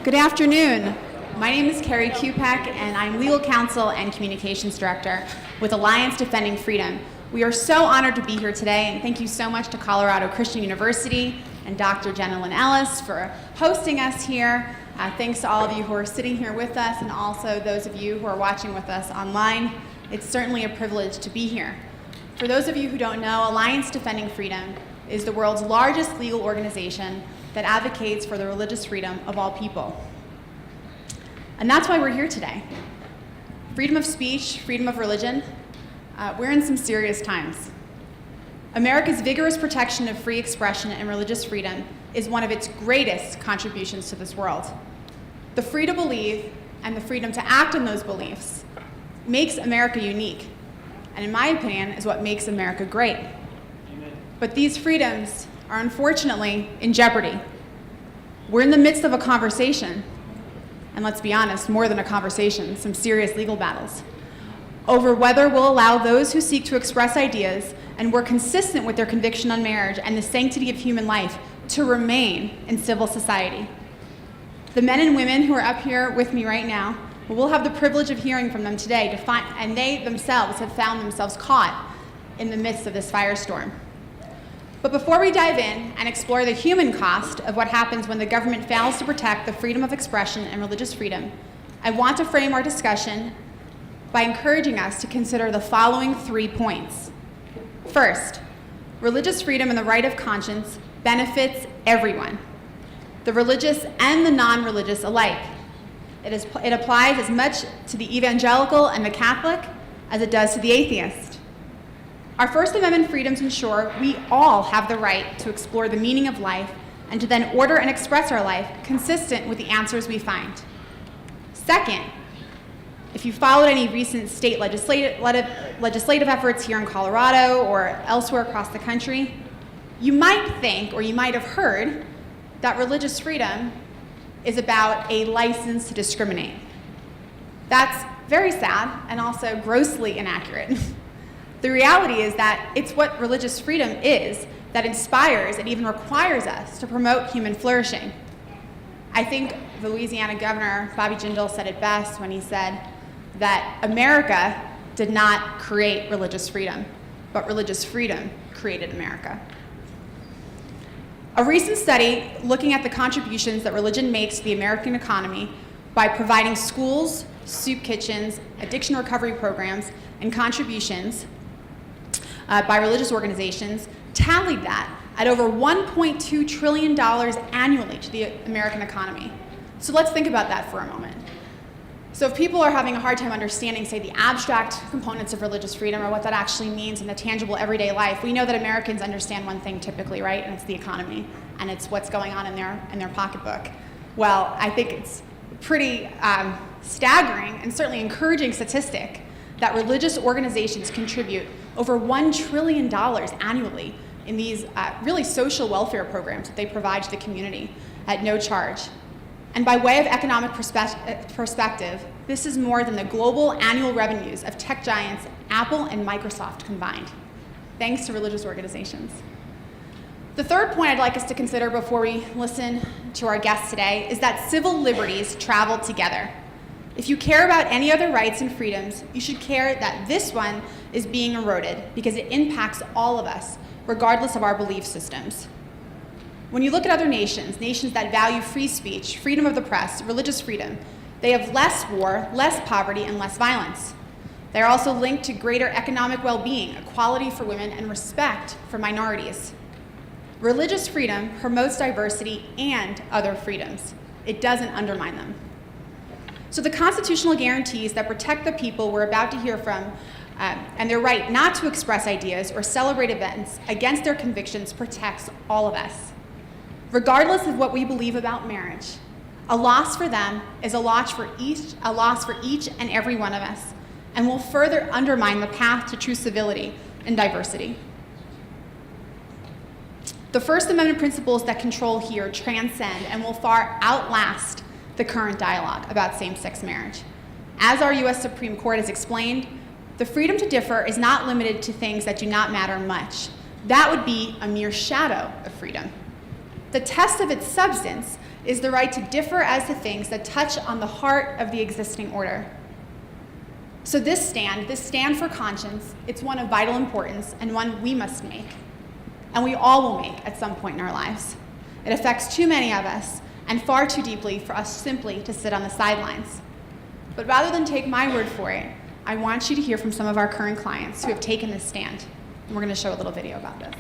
Good afternoon. My name is Carrie Kupek, and I'm Legal Counsel and Communications Director with Alliance Defending Freedom. We are so honored to be here today, and thank you so much to Colorado Christian University and Dr. Jenna Lynn Ellis for hosting us here. Thanks to all of you who are sitting here with us, and also those of you who are watching with us online. It's certainly a privilege to be here. For those of you who don't know, Alliance Defending Freedom is the world's largest legal organization that advocates for the religious freedom of all people. And that's why we're here today. Freedom of speech, freedom of religion, we're in some serious times. America's vigorous protection of free expression and religious freedom is one of its greatest contributions to this world. The free to believe and the freedom to act on those beliefs makes America unique, and in my opinion, is what makes America great. Amen. But these freedoms are unfortunately in jeopardy. We're in the midst of a conversation, and let's be honest, more than a conversation, some serious legal battles, over whether we'll allow those who seek to express ideas and work consistent with their conviction on marriage and the sanctity of human life to remain in civil society. The men and women who are up here with me right now, we'll have the privilege of hearing from them today, and they themselves have found themselves caught in the midst of this firestorm. But before we dive in and explore the human cost of what happens when the government fails to protect the freedom of expression and religious freedom, I want to frame our discussion by encouraging us to consider the following 3 points. First, religious freedom and the right of conscience benefits everyone, the religious and the non-religious alike. It applies as much to the evangelical and the Catholic as it does to the atheist. Our First Amendment freedoms ensure we all have the right to explore the meaning of life and to then order and express our life consistent with the answers we find. Second, if you followed any recent state legislative efforts here in Colorado or elsewhere across the country, you might think, or you might have heard, that religious freedom is about a license to discriminate. That's very sad and also grossly inaccurate. The reality is that it's what religious freedom is that inspires and even requires us to promote human flourishing. I think the Louisiana governor, Bobby Jindal, said it best when he said that America did not create religious freedom, but religious freedom created America. A recent study looking at the contributions that religion makes to the American economy by providing schools, soup kitchens, addiction recovery programs, and contributions by religious organizations tallied that at over $1.2 trillion annually to the American economy. So let's think about that for a moment. So if people are having a hard time understanding, say, the abstract components of religious freedom or what that actually means in the tangible everyday life, we know that Americans understand one thing typically, right? And it's the economy, and it's what's going on in their pocketbook. Well, I think it's pretty staggering and certainly encouraging statistic that religious organizations contribute over $1 trillion annually in these really social welfare programs that they provide to the community at no charge. And by way of economic perspective, this is more than the global annual revenues of tech giants Apple and Microsoft combined, thanks to religious organizations. The third point I'd like us to consider before we listen to our guests today is that civil liberties travel together. If you care about any other rights and freedoms, you should care that this one is being eroded because it impacts all of us, regardless of our belief systems. When you look at other nations that value free speech, freedom of the press, religious freedom, they have less war, less poverty, and less violence. They are also linked to greater economic well-being, equality for women, and respect for minorities. Religious freedom promotes diversity and other freedoms. It doesn't undermine them. So the constitutional guarantees that protect the people we're about to hear from and their right not to express ideas or celebrate events against their convictions protects all of us. Regardless of what we believe about marriage, a loss for them is a loss for each and every one of us, and will further undermine the path to true civility and diversity. The First Amendment principles that control here transcend and will far outlast the current dialogue about same-sex marriage. As our U.S. Supreme Court has explained, the freedom to differ is not limited to things that do not matter much. That would be a mere shadow of freedom. The test of its substance is the right to differ as to things that touch on the heart of the existing order. So this stand for conscience, it's one of vital importance and one we must make, and we all will make at some point in our lives. It affects too many of us and far too deeply for us simply to sit on the sidelines. But rather than take my word for it, I want you to hear from some of our current clients who have taken this stand, and we're going to show a little video about this.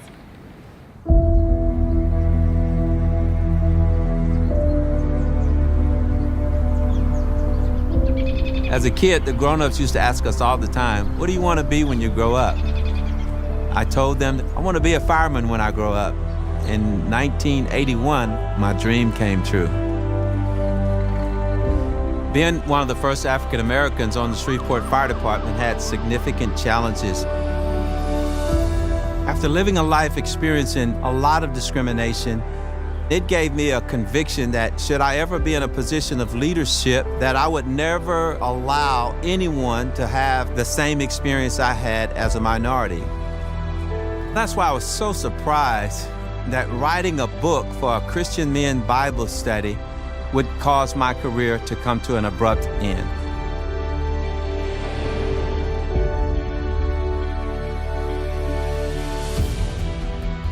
As a kid, the grown-ups used to ask us all the time, what do you want to be when you grow up? I told them, I want to be a fireman when I grow up. In 1981, my dream came true. Being one of the first African Americans on the Shreveport Fire Department had significant challenges. After living a life experiencing a lot of discrimination, it gave me a conviction that should I ever be in a position of leadership, that I would never allow anyone to have the same experience I had as a minority. That's why I was so surprised that writing a book for a Christian men Bible study would cause my career to come to an abrupt end.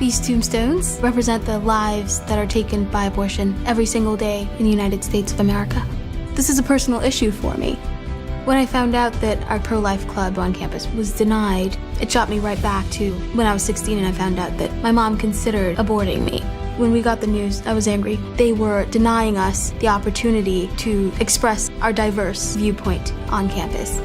These tombstones represent the lives that are taken by abortion every single day in the United States of America. This is a personal issue for me. When I found out that our pro-life club on campus was denied, it shot me right back to when I was 16 and I found out that my mom considered aborting me. When we got the news, I was angry. They were denying us the opportunity to express our diverse viewpoint on campus.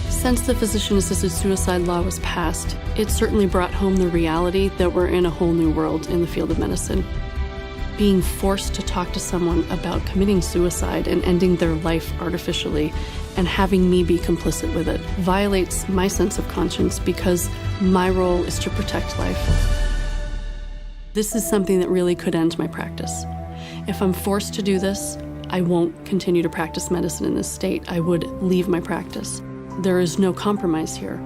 Since the physician-assisted suicide law was passed, it certainly brought home the reality that we're in a whole new world in the field of medicine. Being forced to talk to someone about committing suicide and ending their life artificially and having me be complicit with it violates my sense of conscience because my role is to protect life. This is something that really could end my practice. If I'm forced to do this, I won't continue to practice medicine in this state. I would leave my practice. There is no compromise here.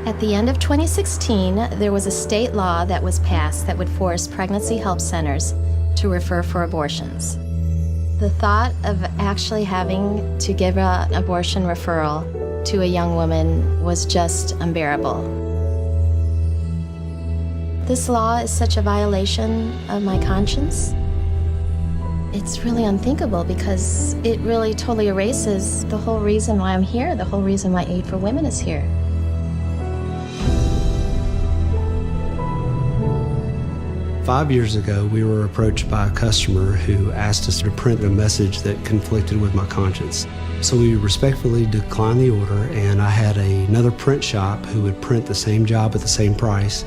At the end of 2016, there was a state law that was passed that would force pregnancy help centers to refer for abortions. The thought of actually having to give an abortion referral to a young woman was just unbearable. This law is such a violation of my conscience. It's really unthinkable because it really totally erases the whole reason why I'm here, the whole reason why Aid for Women is here. Five years ago, we were approached by a customer who asked us to print a message that conflicted with my conscience. So we respectfully declined the order, and I had another print shop who would print the same job at the same price,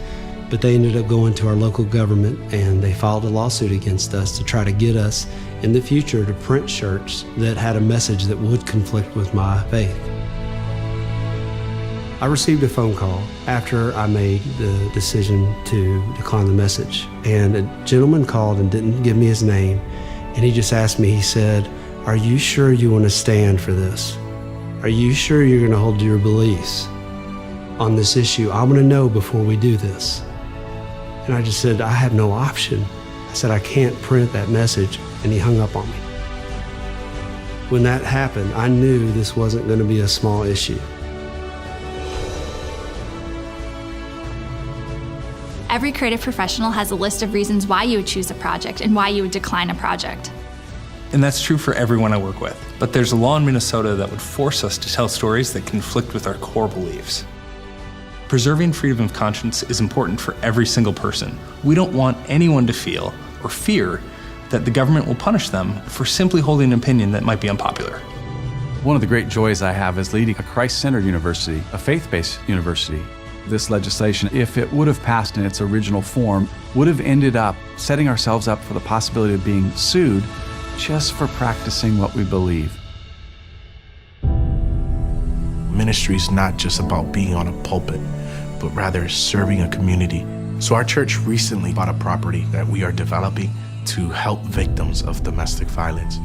but they ended up going to our local government and they filed a lawsuit against us to try to get us in the future to print shirts that had a message that would conflict with my faith. I received a phone call after I made the decision to decline the message, and a gentleman called and didn't give me his name, and he just asked me, he said, "Are you sure you want to stand for this? Are you sure you're going to hold to your beliefs on this issue? I want to know before we do this." And I just said, "I have no option." I said, "I can't print that message," and he hung up on me. When that happened, I knew this wasn't going to be a small issue. Every creative professional has a list of reasons why you would choose a project and why you would decline a project. And that's true for everyone I work with. But there's a law in Minnesota that would force us to tell stories that conflict with our core beliefs. Preserving freedom of conscience is important for every single person. We don't want anyone to feel or fear that the government will punish them for simply holding an opinion that might be unpopular. One of the great joys I have is leading a Christ-centered university, a faith-based university. This legislation, if it would have passed in its original form, would have ended up setting ourselves up for the possibility of being sued just for practicing what we believe. Ministry is not just about being on a pulpit, but rather serving a community. So our church recently bought a property that we are developing to help victims of domestic violence.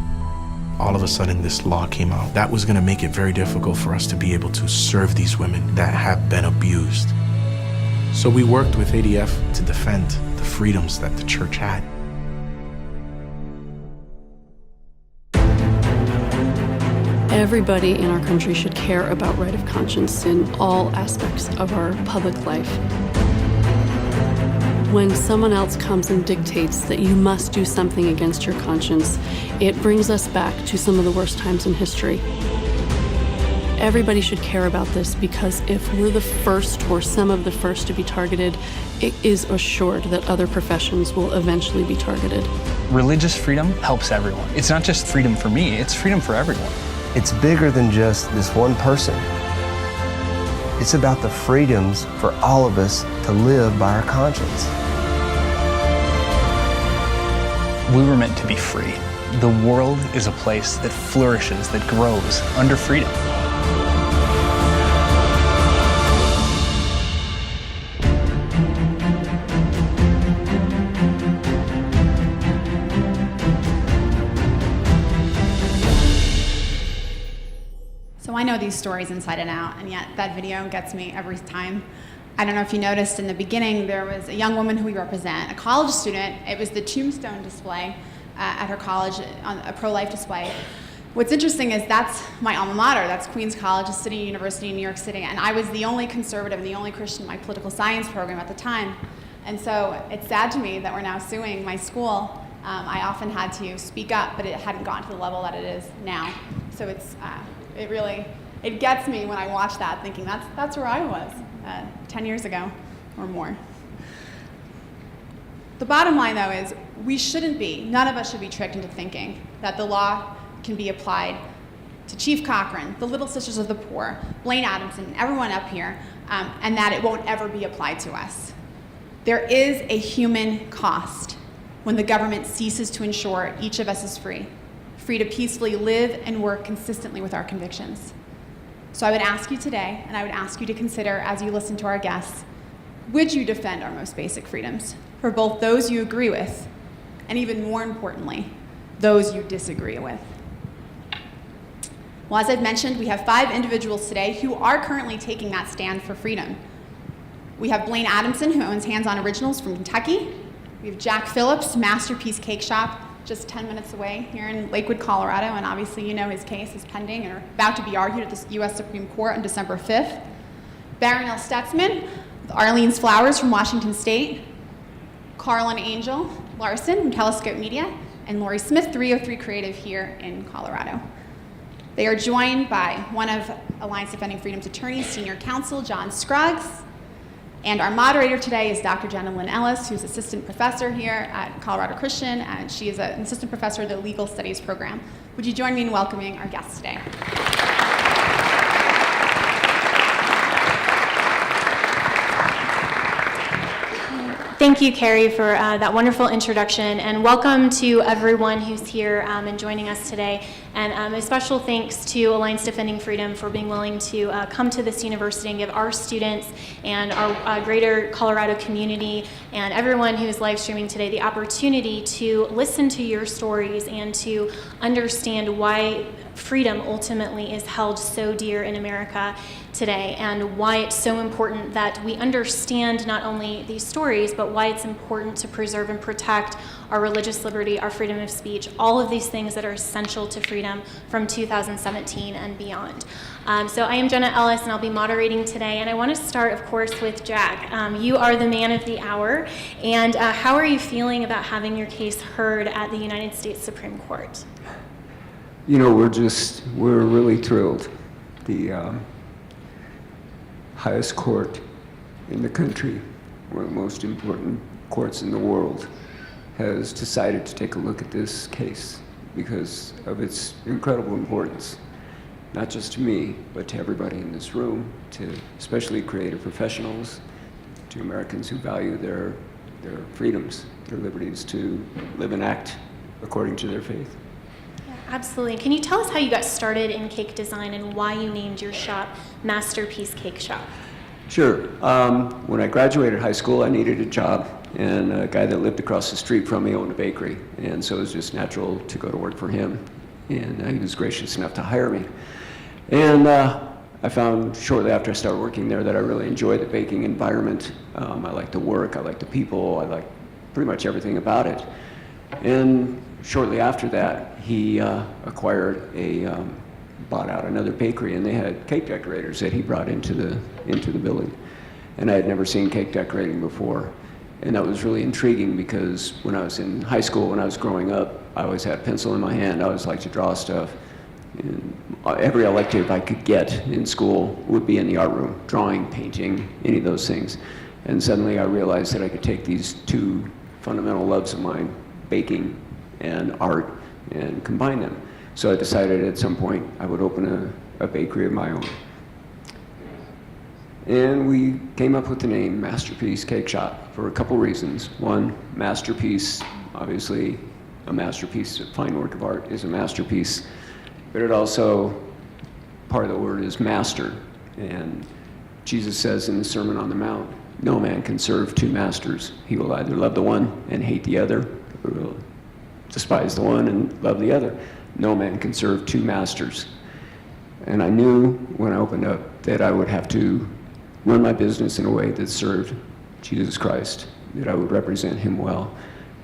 all of a sudden this law came out. That was going to make it very difficult for us to be able to serve these women that have been abused. So we worked with ADF to defend the freedoms that the church had. Everybody in our country should care about right of conscience in all aspects of our public life. When someone else comes and dictates that you must do something against your conscience, it brings us back to some of the worst times in history. Everybody should care about this because if we're the first or some of the first to be targeted, it is assured that other professions will eventually be targeted. Religious freedom helps everyone. It's not just freedom for me, it's freedom for everyone. It's bigger than just this one person. It's about the freedoms for all of us to live by our conscience. We were meant to be free. The world is a place that flourishes, that grows under freedom. So I know these stories inside and out, and yet that video gets me every time. I don't know if you noticed in the beginning, there was a young woman who we represent, a college student. It was the tombstone display at her college, on a pro-life display. What's interesting is that's my alma mater. That's Queens College, a city university in New York City, and I was the only conservative and the only Christian in my political science program at the time. And so it's sad to me that we're now suing my school. I often had to speak up, but it hadn't gotten to the level that it is now. So it gets me when I watch that, thinking that's where I was 10 years ago or more. The bottom line, though, is none of us should be tricked into thinking that the law can be applied to Chief Cochran, the Little Sisters of the Poor, Blaine Adamson, everyone up here, and that it won't ever be applied to us. There is a human cost when the government ceases to ensure each of us is free to peacefully live and work consistently with our convictions. So I would ask you today, and I would ask you to consider as you listen to our guests, would you defend our most basic freedoms for both those you agree with and even more importantly, those you disagree with? Well, as I've mentioned, we have 5 individuals today who are currently taking that stand for freedom. We have Blaine Adamson, who owns Hands On Originals from Kentucky. We have Jack Phillips, Masterpiece Cake Shop, just 10 minutes away here in Lakewood, Colorado, and obviously you know his case is pending and about to be argued at the U.S. Supreme Court on December 5th. Barronelle Stutzman, with Arlene's Flowers from Washington State. Carl and Angel Larson from Telescope Media, and Lori Smith, 303 Creative here in Colorado. They are joined by one of Alliance Defending Freedom's attorneys, Senior Counsel John Scruggs, and our moderator today is Dr. Jenna Lynn Ellis, who's assistant professor here at Colorado Christian, and she is an assistant professor of the Legal Studies program. Would you join me in welcoming our guests today? Thank you, Carrie, for that wonderful introduction, and welcome to everyone who's here and joining us today. And a special thanks to Alliance Defending Freedom for being willing to come to this university and give our students and our greater Colorado community and everyone who is live streaming today the opportunity to listen to your stories and to understand why freedom ultimately is held so dear in America today, and why it's so important that we understand not only these stories, but why it's important to preserve and protect our religious liberty, our freedom of speech, all of these things that are essential to freedom from 2017 and beyond. So I am Jenna Ellis, and I'll be moderating today, and I want to start, of course, with Jack. You are the man of the hour, and how are you feeling about having your case heard at the United States Supreme Court? You know, we're really thrilled. The highest court in the country, one of the most important courts in the world, has decided to take a look at this case because of its incredible importance, not just to me, but to everybody in this room, to especially creative professionals, to Americans who value their freedoms, their liberties to live and act according to their faith. Absolutely. Can you tell us how you got started in cake design and why you named your shop Masterpiece Cake Shop? Sure. When I graduated high school, I needed a job, and a guy that lived across the street from me owned a bakery, and so it was just natural to go to work for him. and he was gracious enough to hire me. And I found shortly after I started working there that I really enjoyed the baking environment. I like the work, I like the people, I like pretty much everything about it. And shortly after that, he bought out another bakery, and they had cake decorators that he brought into the building. And I had never seen cake decorating before. And that was really intriguing because when I was in high school, when I was growing up, I always had a pencil in my hand. I always liked to draw stuff. And every elective I could get in school would be in the art room, drawing, painting, any of those things. And suddenly I realized that I could take these two fundamental loves of mine, baking and art, and combine them. So I decided at some point I would open a bakery of my own. And we came up with the name Masterpiece Cake Shop for a couple reasons. One, masterpiece, obviously a masterpiece, a fine work of art is a masterpiece, but it also, part of the word is master. And Jesus says in the Sermon on the Mount, no man can serve two masters. He will either love the one and hate the other, or will despise the one and love the other. No man can serve two masters. And I knew when I opened up that I would have to run my business in a way that served Jesus Christ, that I would represent him well.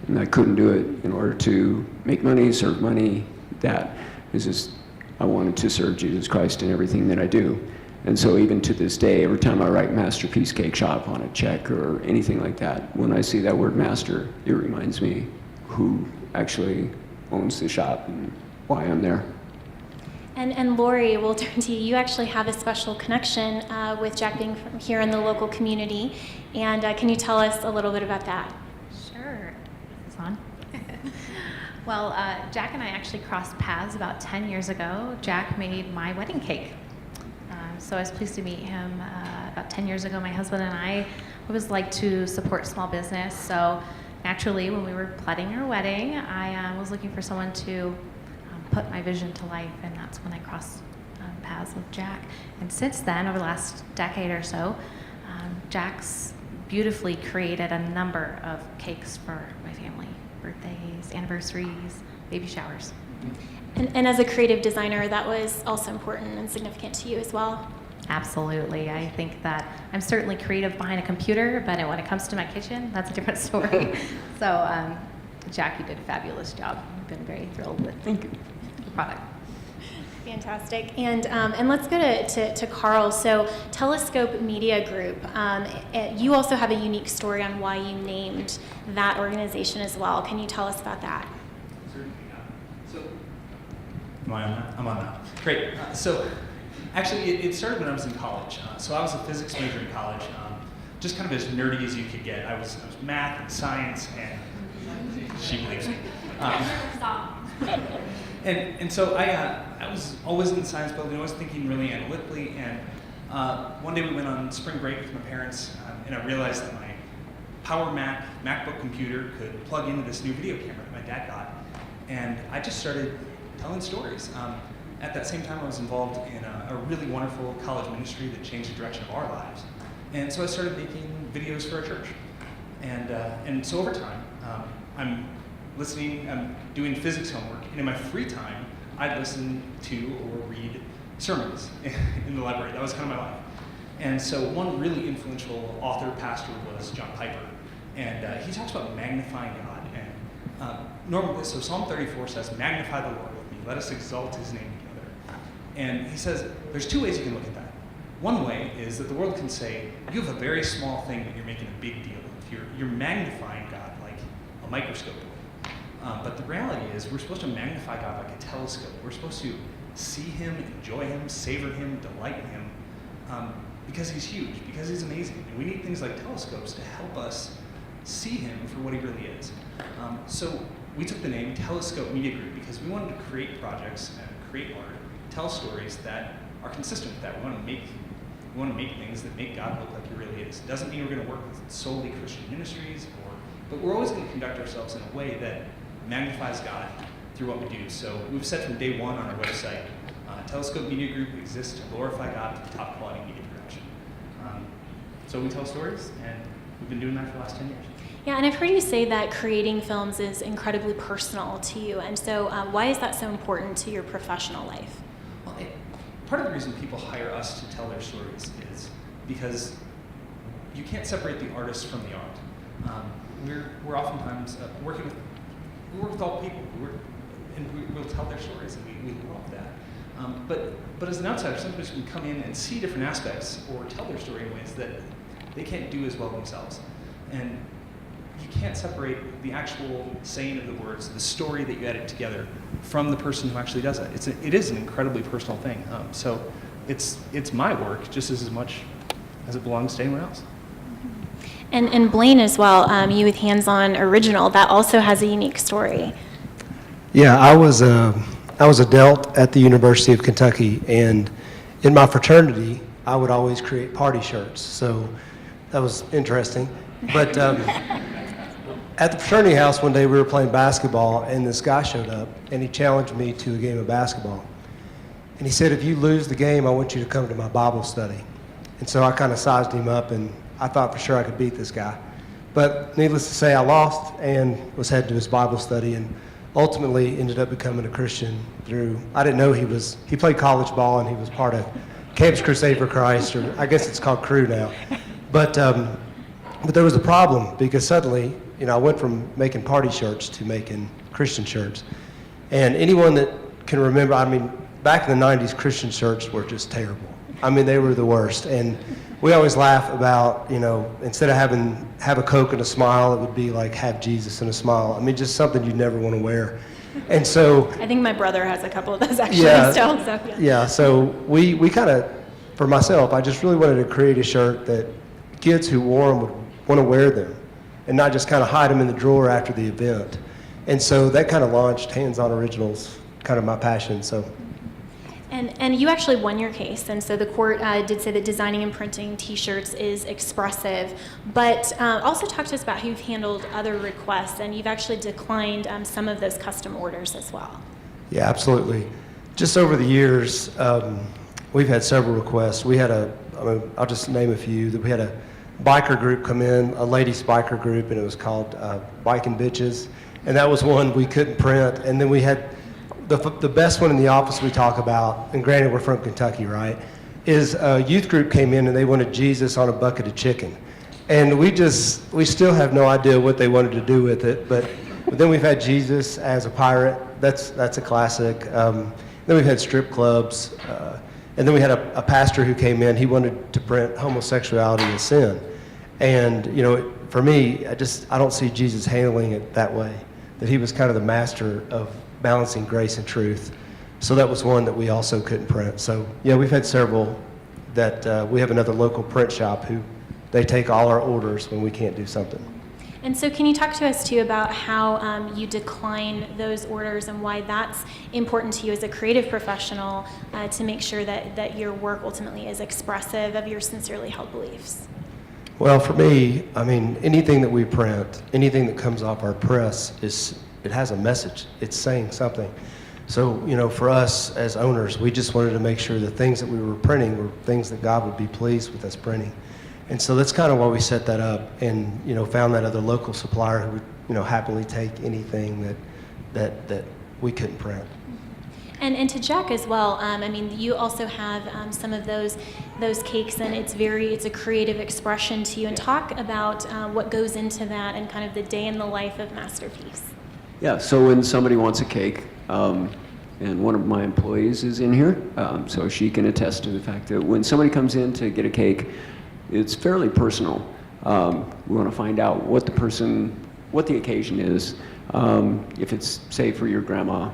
And I couldn't do it in order to make money, serve money. That is just, I wanted to serve Jesus Christ in everything that I do. And so even to this day, every time I write Masterpiece Cake Shop on a check or anything like that, when I see that word master, it reminds me who actually owns the shop and why I'm there. And Lori, we'll turn to you. You actually have a special connection with Jack being from here in the local community. And can you tell us a little bit about that? Sure. Is this on? Well, Jack and I actually crossed paths about 10 years ago. Jack made my wedding cake. So I was pleased to meet him about 10 years ago. My husband and I always like to support small business. So naturally, when we were planning our wedding, I was looking for someone to put my vision to life, and that's when I crossed paths with Jack. And since then, over the last decade or so, Jack's beautifully created a number of cakes for my family, birthdays, anniversaries, baby showers. And as a creative designer, that was also important and significant to you as well? Absolutely. I think that I'm certainly creative behind a computer, but when it comes to my kitchen, that's a different story. So, Jack, you did a fabulous job. I've been very thrilled with the product. Fantastic. And let's go to Carl. So Telescope Media Group, you also have a unique story on why you named that organization as well. Can you tell us about that? Am I on that? I'm on that. Great. So actually, it started when I was in college. So I was a physics major in college, just kind of as nerdy as you could get. I was math and science, and she believes me. And so I was always in the science building, always thinking really analytically. And one day we went on spring break with my parents, and I realized that my Power Mac MacBook computer could plug into this new video camera that my dad got. And I just started telling stories. At that same time, I was involved in a really wonderful college ministry that changed the direction of our lives. And so I started making videos for our church. And so over time, I'm doing physics homework, and in my free time, I'd listen to or read sermons in the library. That was kind of my life. And so one really influential author, pastor, was John Piper. And he talks about magnifying God. And normally, so Psalm 34 says, magnify the Lord with me, let us exalt his name together. And he says, there's two ways you can look at that. One way is that the world can say, you have a very small thing that you're making a big deal of. You're magnifying God like a microscope would. But the reality is we're supposed to magnify God like a telescope. We're supposed to see him, enjoy him, savor him, delight in him, because he's huge, because he's amazing. And we need things like telescopes to help us see him for what he really is. So we took the name Telescope Media Group because we wanted to create projects and create art, tell stories that are consistent with that. We want to make things that make God look like he really is. It doesn't mean we're going to work with solely Christian ministries, but we're always going to conduct ourselves in a way that magnifies God through what we do. So we've said from day one on our website, Telescope Media Group exists to glorify God with top quality media production. So we tell stories, and we've been doing that for the last 10 years. Yeah, and I've heard you say that creating films is incredibly personal to you, and so why is that so important to your professional life? Well, part of the reason people hire us to tell their stories is because you can't separate the artist from the art. We're oftentimes we work with all people, and we'll tell their stories, and we love that. But as an outsider, somebody can come in and see different aspects or tell their story in ways that they can't do as well themselves. And you can't separate the actual saying of the words, the story that you edit together, from the person who actually does it. It is an incredibly personal thing. So it's my work just as much as it belongs to anyone else. And Blaine as well, you with Hands On Original, that also has a unique story. Yeah, I was a Delt at the University of Kentucky, and in my fraternity, I would always create party shirts. So that was interesting. But at the fraternity house one day, we were playing basketball, and this guy showed up, and he challenged me to a game of basketball. And he said, if you lose the game, I want you to come to my Bible study. And so I kind of sized him up, and I thought for sure I could beat this guy. But needless to say, I lost and was headed to his Bible study, and ultimately ended up becoming a Christian through, I didn't know he played college ball, and he was part of Campus Crusade for Christ, or I guess it's called Crew now. But there was a problem, because suddenly, I went from making party shirts to making Christian shirts. And anyone that can remember, back in the 90s, Christian shirts were just terrible. They were the worst. And we always laugh about, instead of have a Coke and a smile, it would be like have Jesus and a smile. Just something you'd never want to wear. And so I think my brother has a couple of those actually still. So, yeah, so we kind of, for myself, I just really wanted to create a shirt that kids who wore them would want to wear them and not just kind of hide them in the drawer after the event. And so that kind of launched Hands On Originals, kind of my passion. So. And you actually won your case, and so the court did say that designing and printing T-shirts is expressive, but also talk to us about how you've handled other requests, and you've actually declined some of those custom orders as well. Yeah, absolutely. Just over the years, we've had several requests. We had I'll just name a few. We had a biker group come in, a ladies biker group, and it was called Biking Bitches, and that was one we couldn't print. And then we had the best one in the office we talk about, and granted we're from Kentucky, right, is a youth group came in and they wanted Jesus on a bucket of chicken. And we still have no idea what they wanted to do with it, but then we've had Jesus as a pirate. That's a classic. Then we've had strip clubs, and then we had a pastor who came in. He wanted to print homosexuality as sin. And, for me, I don't see Jesus handling it that way, that he was kind of the master of balancing grace and truth. So that was one that we also couldn't print. So, yeah, we've had several that we have another local print shop who they take all our orders when we can't do something. And so can you talk to us, too, about how you decline those orders and why that's important to you as a creative professional to make sure that your work ultimately is expressive of your sincerely held beliefs? Well, for me, anything that we print, anything that comes off our press, it has a message. It's saying something. So, for us as owners, we just wanted to make sure the things that we were printing were things that God would be pleased with us printing. And so that's kind of why we set that up and, found that other local supplier who would, happily take anything that we couldn't print. And to Jack as well, you also have some of those cakes, and it's a creative expression to you. And talk about what goes into that and kind of the day in the life of Masterpiece. Yeah, so when somebody wants a cake, and one of my employees is in here, so she can attest to the fact that when somebody comes in to get a cake, it's fairly personal. We want to find out what the occasion is. If it's, say, for your grandma,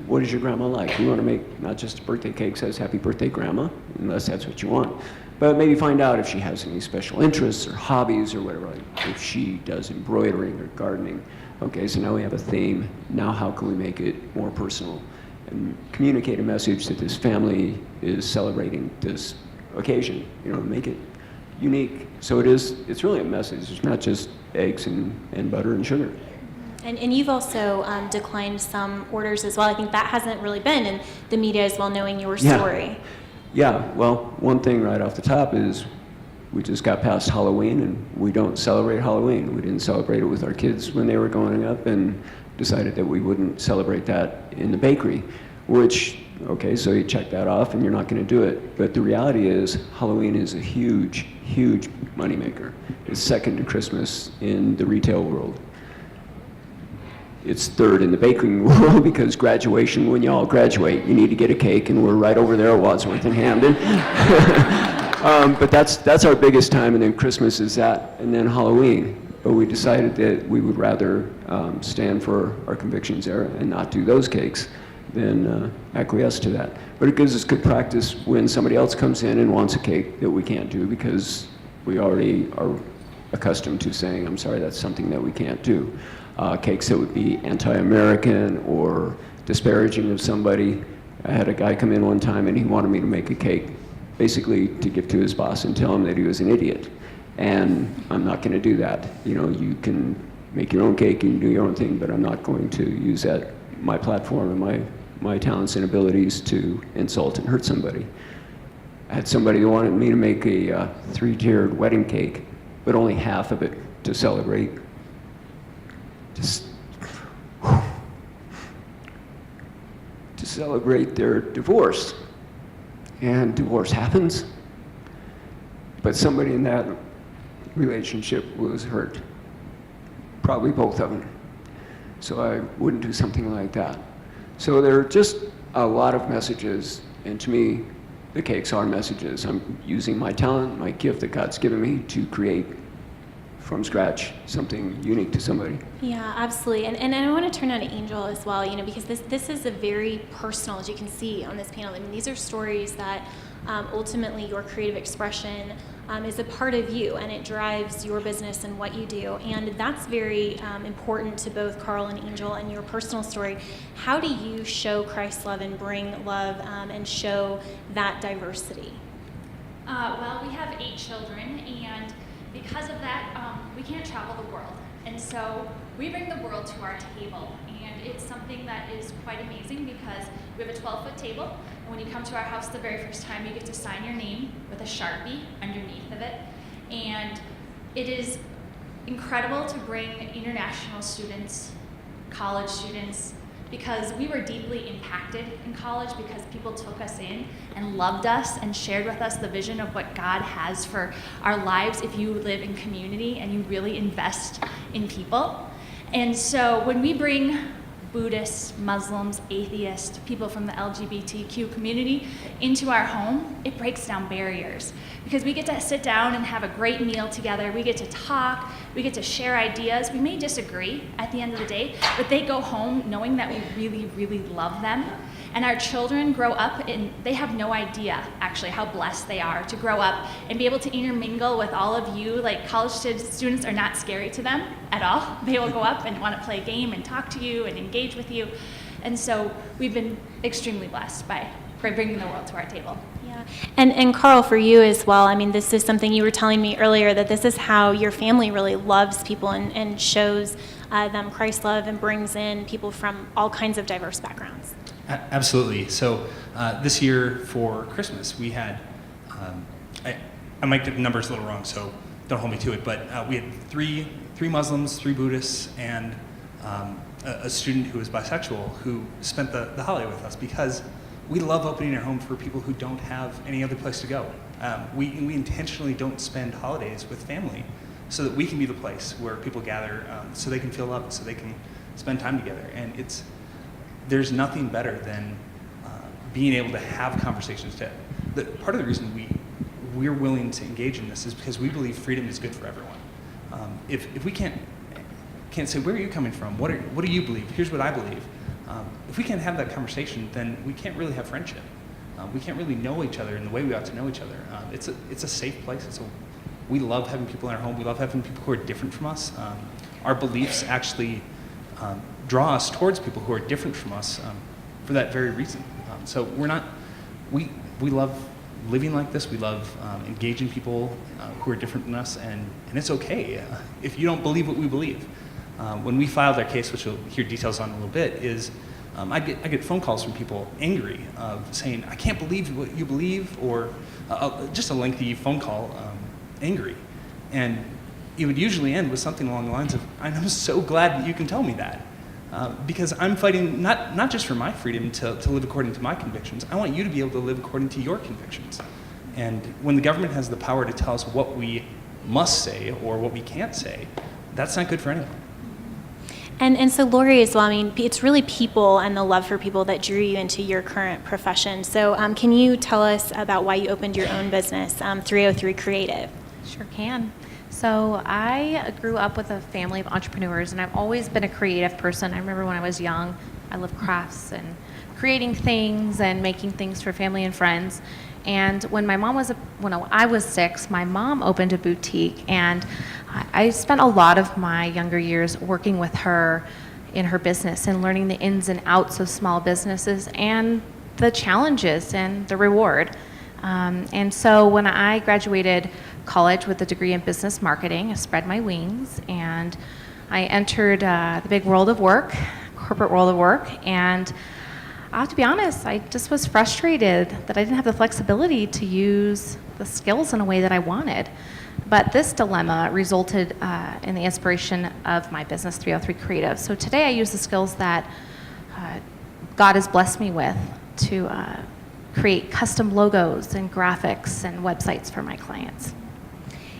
what is your grandma like? We want to make not just a birthday cake that says Happy Birthday Grandma, unless that's what you want, but maybe find out if she has any special interests or hobbies or whatever, like if she does embroidering or gardening. Okay, so now we have a theme. Now how can we make it more personal and communicate a message that this family is celebrating this occasion, make it unique. So it's really a message. It's not just eggs and butter and sugar. And you've also declined some orders as well. I think that hasn't really been in the media as well, knowing your story. Yeah, well, one thing right off the top is We just got past Halloween, and we don't celebrate Halloween. We didn't celebrate it with our kids when they were growing up, and decided that we wouldn't celebrate that in the bakery, which, okay, so you check that off and you're not going to do it. But the reality is Halloween is a huge, huge moneymaker. It's second to Christmas in the retail world. It's third in the baking world because graduation, when you all graduate, you need to get a cake, and we're right over there at Wadsworth and Hamden. But that's our biggest time, and then Christmas is that, and then Halloween. But we decided that we would rather stand for our convictions there and not do those cakes than acquiesce to that. But it gives us good practice when somebody else comes in and wants a cake that we can't do, because we already are accustomed to saying, I'm sorry, that's something that we can't do. Cakes that would be anti-American or disparaging of somebody. I had a guy come in one time and he wanted me to make a cake basically to give to his boss and tell him that he was an idiot. And I'm not going to do that. You know, you can make your own cake, you can do your own thing, but I'm not going to use that, my platform and my talents and abilities to insult and hurt somebody. I had somebody who wanted me to make a 3-tiered wedding cake, but only half of it to celebrate. To celebrate their divorce. And divorce happens, but somebody in that relationship was hurt. Probably both of them. So I wouldn't do something like that. So there are just a lot of messages, and to me, the cakes are messages. I'm using my talent, my gift that God's given me to create from scratch something unique to somebody. Yeah, absolutely. And I want to turn on to Angel as well, you know, because this is a very personal, as you can see on this panel. I mean, these are stories that ultimately your creative expression is a part of you, and it drives your business and what you do. And that's very important to both Carl and Angel and your personal story. How do you show Christ's love and bring love and show that diversity? Well, we have 8 children, and because of that, we can't travel the world. And so we bring the world to our table. And it's something that is quite amazing because we have a 12-foot table. And when you come to our house the very first time, you get to sign your name with a Sharpie underneath of it. And it is incredible to bring international students, college students, because we were deeply impacted in college because people took us in and loved us and shared with us the vision of what God has for our lives if you live in community and you really invest in people. And so when we bring Buddhists, Muslims, atheists, people from the LGBTQ community into our home, it breaks down barriers because we get to sit down and have a great meal together. We get to talk, we get to share ideas. We may disagree at the end of the day, but they go home knowing that we really, really love them. And our children grow up and they have no idea actually how blessed they are to grow up and be able to intermingle with all of you. Like college students are not scary to them at all. They will go up and want to play a game and talk to you and engage with you. And so we've been extremely blessed by bringing the world to our table. Yeah, and Carl, for you as well, I mean, this is something you were telling me earlier, that this is how your family really loves people and shows them Christ's love and brings in people from all kinds of diverse backgrounds. Absolutely. So this year for Christmas, we had, I might get the numbers a little wrong, so don't hold me to it, but we had three Muslims, 3 Buddhists, and a student who was bisexual who spent the holiday with us because we love opening our home for people who don't have any other place to go. We intentionally don't spend holidays with family so that we can be the place where people gather so they can feel loved, so they can spend time together. And there's nothing better than being able to have conversations. Part of the reason we're willing to engage in this is because we believe freedom is good for everyone. If we can't say, where are you coming from? What do you believe? Here's what I believe. If we can't have that conversation, then we can't really have friendship. We can't really know each other in the way we ought to know each other. It's a safe place. We love having people in our home. We love having people who are different from us. Our beliefs actually draw us towards people who are different from us for that very reason. So we love living like this. We love engaging people who are different than us, and it's okay if you don't believe what we believe. When we filed our case, which you'll hear details on in a little bit, is I get phone calls from people angry saying, I can't believe what you believe, or just a lengthy phone call angry. And it would usually end with something along the lines of, I'm so glad that you can tell me that. Because I'm fighting not just for my freedom to live according to my convictions, I want you to be able to live according to your convictions. And when the government has the power to tell us what we must say or what we can't say, that's not good for anyone. And so Lori as well, I mean, it's really people and the love for people that drew you into your current profession. So can you tell us about why you opened your own business, 303 Creative? Sure can. So I grew up with a family of entrepreneurs, and I've always been a creative person. I remember when I was young, I loved crafts and creating things and making things for family and friends. And when I was 6, my mom opened a boutique, and I spent a lot of my younger years working with her in her business and learning the ins and outs of small businesses and the challenges and the reward. And so when I graduated college with a degree in business marketing, I spread my wings and I entered the big world of work, corporate world of work, and I have to be honest, I just was frustrated that I didn't have the flexibility to use the skills in a way that I wanted. But this dilemma resulted in the inspiration of my business, 303 Creative. So today I use the skills that God has blessed me with to create custom logos and graphics and websites for my clients.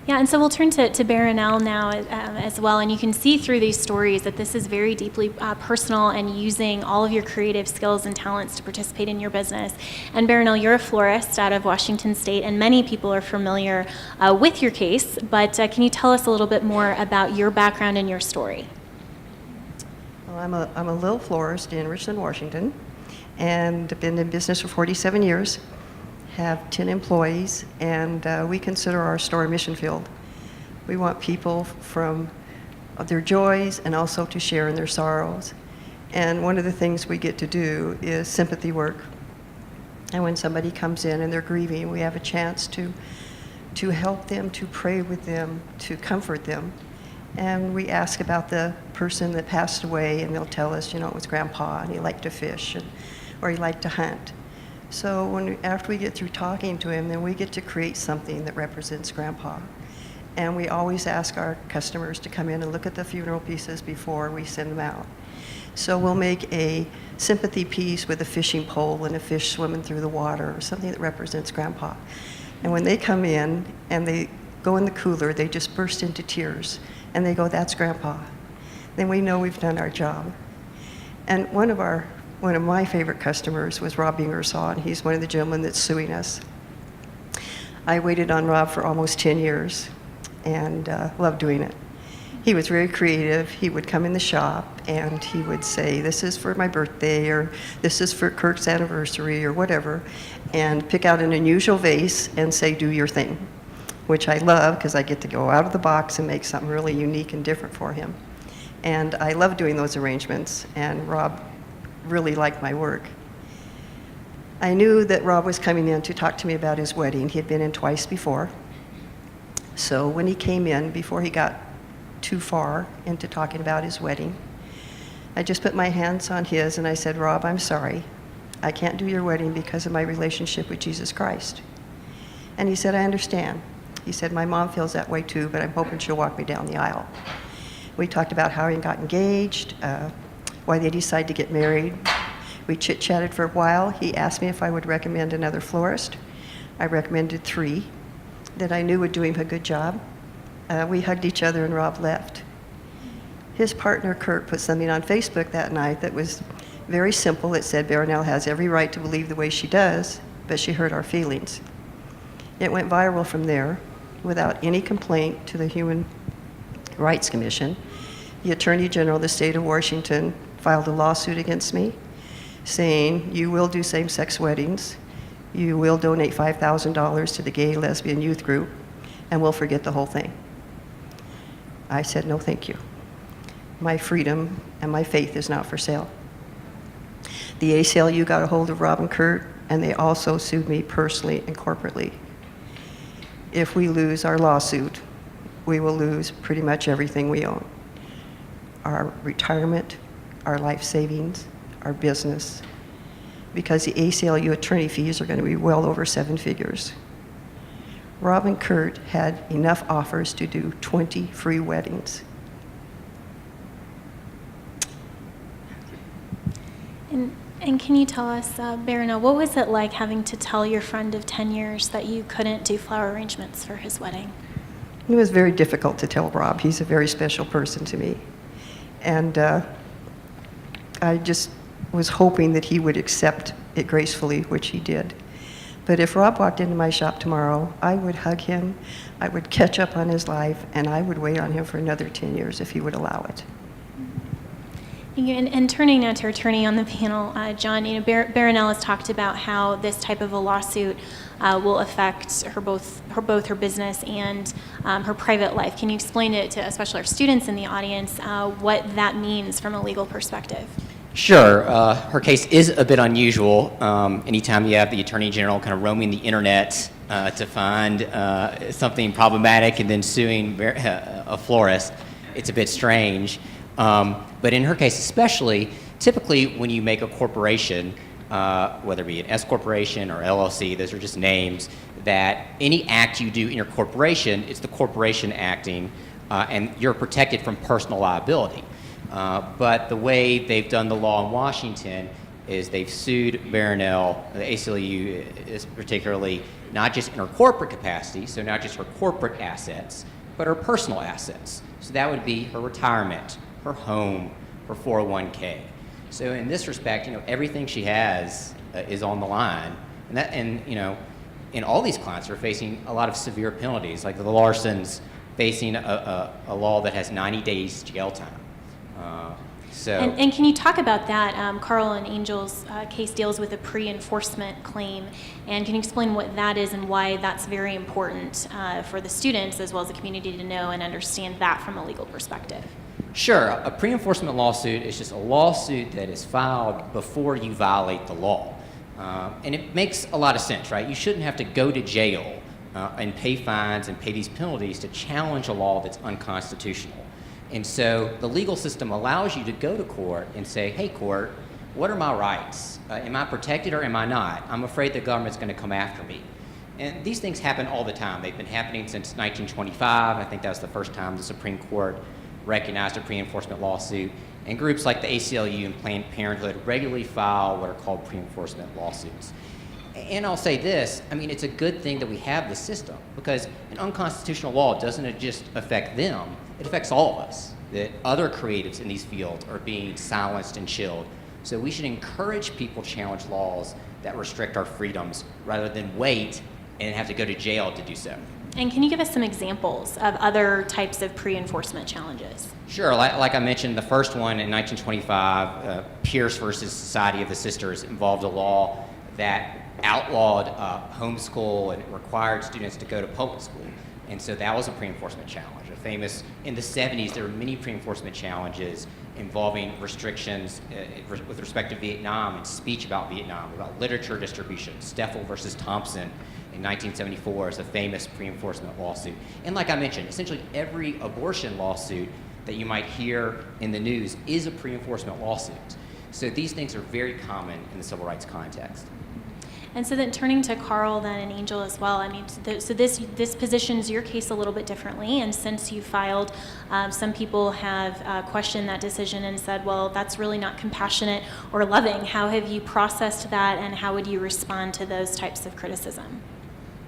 Yeah, and so we'll turn to Baronelle now as well, and you can see through these stories that this is very deeply personal and using all of your creative skills and talents to participate in your business. And Baronelle, you're a florist out of Washington State, and many people are familiar with your case, but can you tell us a little bit more about your background and your story? Well, I'm a little florist in Richland, Washington, and I've been in business for 47 years. Have 10 employees, and we consider our store a mission field. We want people from their joys and also to share in their sorrows. And one of the things we get to do is sympathy work. And when somebody comes in and they're grieving, we have a chance to help them, to pray with them, to comfort them. And we ask about the person that passed away, and they'll tell us, it was Grandpa, and he liked to fish, or he liked to hunt. So after we get through talking to him, then we get to create something that represents Grandpa. And we always ask our customers to come in and look at the funeral pieces before we send them out. So we'll make a sympathy piece with a fishing pole and a fish swimming through the water, or something that represents Grandpa. And when they come in and they go in the cooler, they just burst into tears. And they go, "That's Grandpa." Then we know we've done our job. And one of my favorite customers was Rob Ingersoll, and he's one of the gentlemen that's suing us. I waited on Rob for almost 10 years and loved doing it. He was very creative. He would come in the shop and he would say, "This is for my birthday," or "This is for Kirk's anniversary," or whatever, and pick out an unusual vase and say, "Do your thing," which I love because I get to go out of the box and make something really unique and different for him. And I love doing those arrangements, and Rob really liked my work. I knew that Rob was coming in to talk to me about his wedding. He had been in twice before. So when he came in, before he got too far into talking about his wedding, I just put my hands on his and I said, "Rob, I'm sorry. I can't do your wedding because of my relationship with Jesus Christ." And he said, "I understand." He said, "My mom feels that way too, but I'm hoping she'll walk me down the aisle." We talked about how he got engaged, why they decided to get married. We chit-chatted for a while. He asked me if I would recommend another florist. I recommended 3 that I knew would do him a good job. We hugged each other and Rob left. His partner, Kurt, put something on Facebook that night that was very simple. It said, "Baronelle has every right to believe the way she does, but she hurt our feelings." It went viral from there without any complaint to the Human Rights Commission. The Attorney General of the state of Washington filed a lawsuit against me saying, "You will do same-sex weddings, you will donate $5,000 to the gay lesbian youth group, and we'll forget the whole thing." I said, "No, thank you. My freedom and my faith is not for sale." The ACLU got a hold of Rob and Kurt, and they also sued me personally and corporately. If we lose our lawsuit, we will lose pretty much everything we own. Our retirement, our life savings, our business, because the ACLU attorney fees are going to be well over 7 figures. Rob and Kurt had enough offers to do 20 free weddings. And can you tell us, Baronel, what was it like having to tell your friend of 10 years that you couldn't do flower arrangements for his wedding? It was very difficult to tell Rob. He's a very special person to me. And I just was hoping that he would accept it gracefully, which he did. But if Rob walked into my shop tomorrow, I would hug him, I would catch up on his life, and I would wait on him for another 10 years if he would allow it. And turning now to our attorney on the panel, John, Baronel has talked about how this type of a lawsuit will affect both her business and her private life. Can you explain it to especially our students in the audience what that means from a legal perspective? Sure. Her case is a bit unusual. Anytime you have the Attorney General kind of roaming the internet to find something problematic and then suing a florist, it's a bit strange. But in her case especially, typically when you make a corporation, whether it be an S corporation or LLC, those are just names, that any act you do in your corporation, it's the corporation acting, and you're protected from personal liability. But the way they've done the law in Washington is they've sued Baronel, the ACLU is particularly, not just in her corporate capacity, so not just her corporate assets, but her personal assets. So that would be her retirement, her home, her 401k. So in this respect, everything she has is on the line. And all these clients are facing a lot of severe penalties, like the Larsons facing a law that has 90 days jail time. And can you talk about that? Carl and Angel's case deals with a pre-enforcement claim, and can you explain what that is and why that's very important for the students as well as the community to know and understand that from a legal perspective? Sure. A pre-enforcement lawsuit is just a lawsuit that is filed before you violate the law. And it makes a lot of sense, right? You shouldn't have to go to jail and pay fines and pay these penalties to challenge a law that's unconstitutional. And so the legal system allows you to go to court and say, hey, court, what are my rights? Am I protected or am I not? I'm afraid the government's going to come after me. And these things happen all the time. They've been happening since 1925. I think that was the first time the Supreme Court recognized a pre-enforcement lawsuit. And groups like the ACLU and Planned Parenthood regularly file what are called pre-enforcement lawsuits. And I'll say this, it's a good thing that we have this system, because an unconstitutional law doesn't just affect them, it affects all of us, that other creatives in these fields are being silenced and chilled. So we should encourage people to challenge laws that restrict our freedoms rather than wait and have to go to jail to do so. And can you give us some examples of other types of pre-enforcement challenges? Sure. Like I mentioned, the first one in 1925, Pierce versus Society of the Sisters, involved a law that outlawed homeschool and required students to go to public school. And so that was a pre-enforcement challenge. In the 70s, there were many pre-enforcement challenges involving restrictions with respect to Vietnam and speech about Vietnam, about literature distribution. Steffel versus Thompson in 1974 is a famous pre-enforcement lawsuit. And like I mentioned, essentially every abortion lawsuit that you might hear in the news is a pre-enforcement lawsuit. So these things are very common in the civil rights context. And so then turning to Carl then and Angel as well, so this positions your case a little bit differently, and since you filed, some people have questioned that decision and said, well, that's really not compassionate or loving. How have you processed that, and how would you respond to those types of criticism?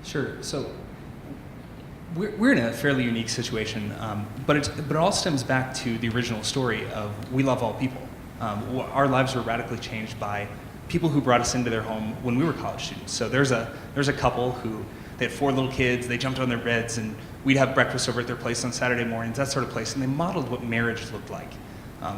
Sure. So we're in a fairly unique situation, but it all stems back to the original story of we love all people. Our lives were radically changed by people who brought us into their home when we were college students. So there's a couple who, they had 4 little kids, they jumped on their beds, and we'd have breakfast over at their place on Saturday mornings, that sort of place, and they modeled what marriage looked like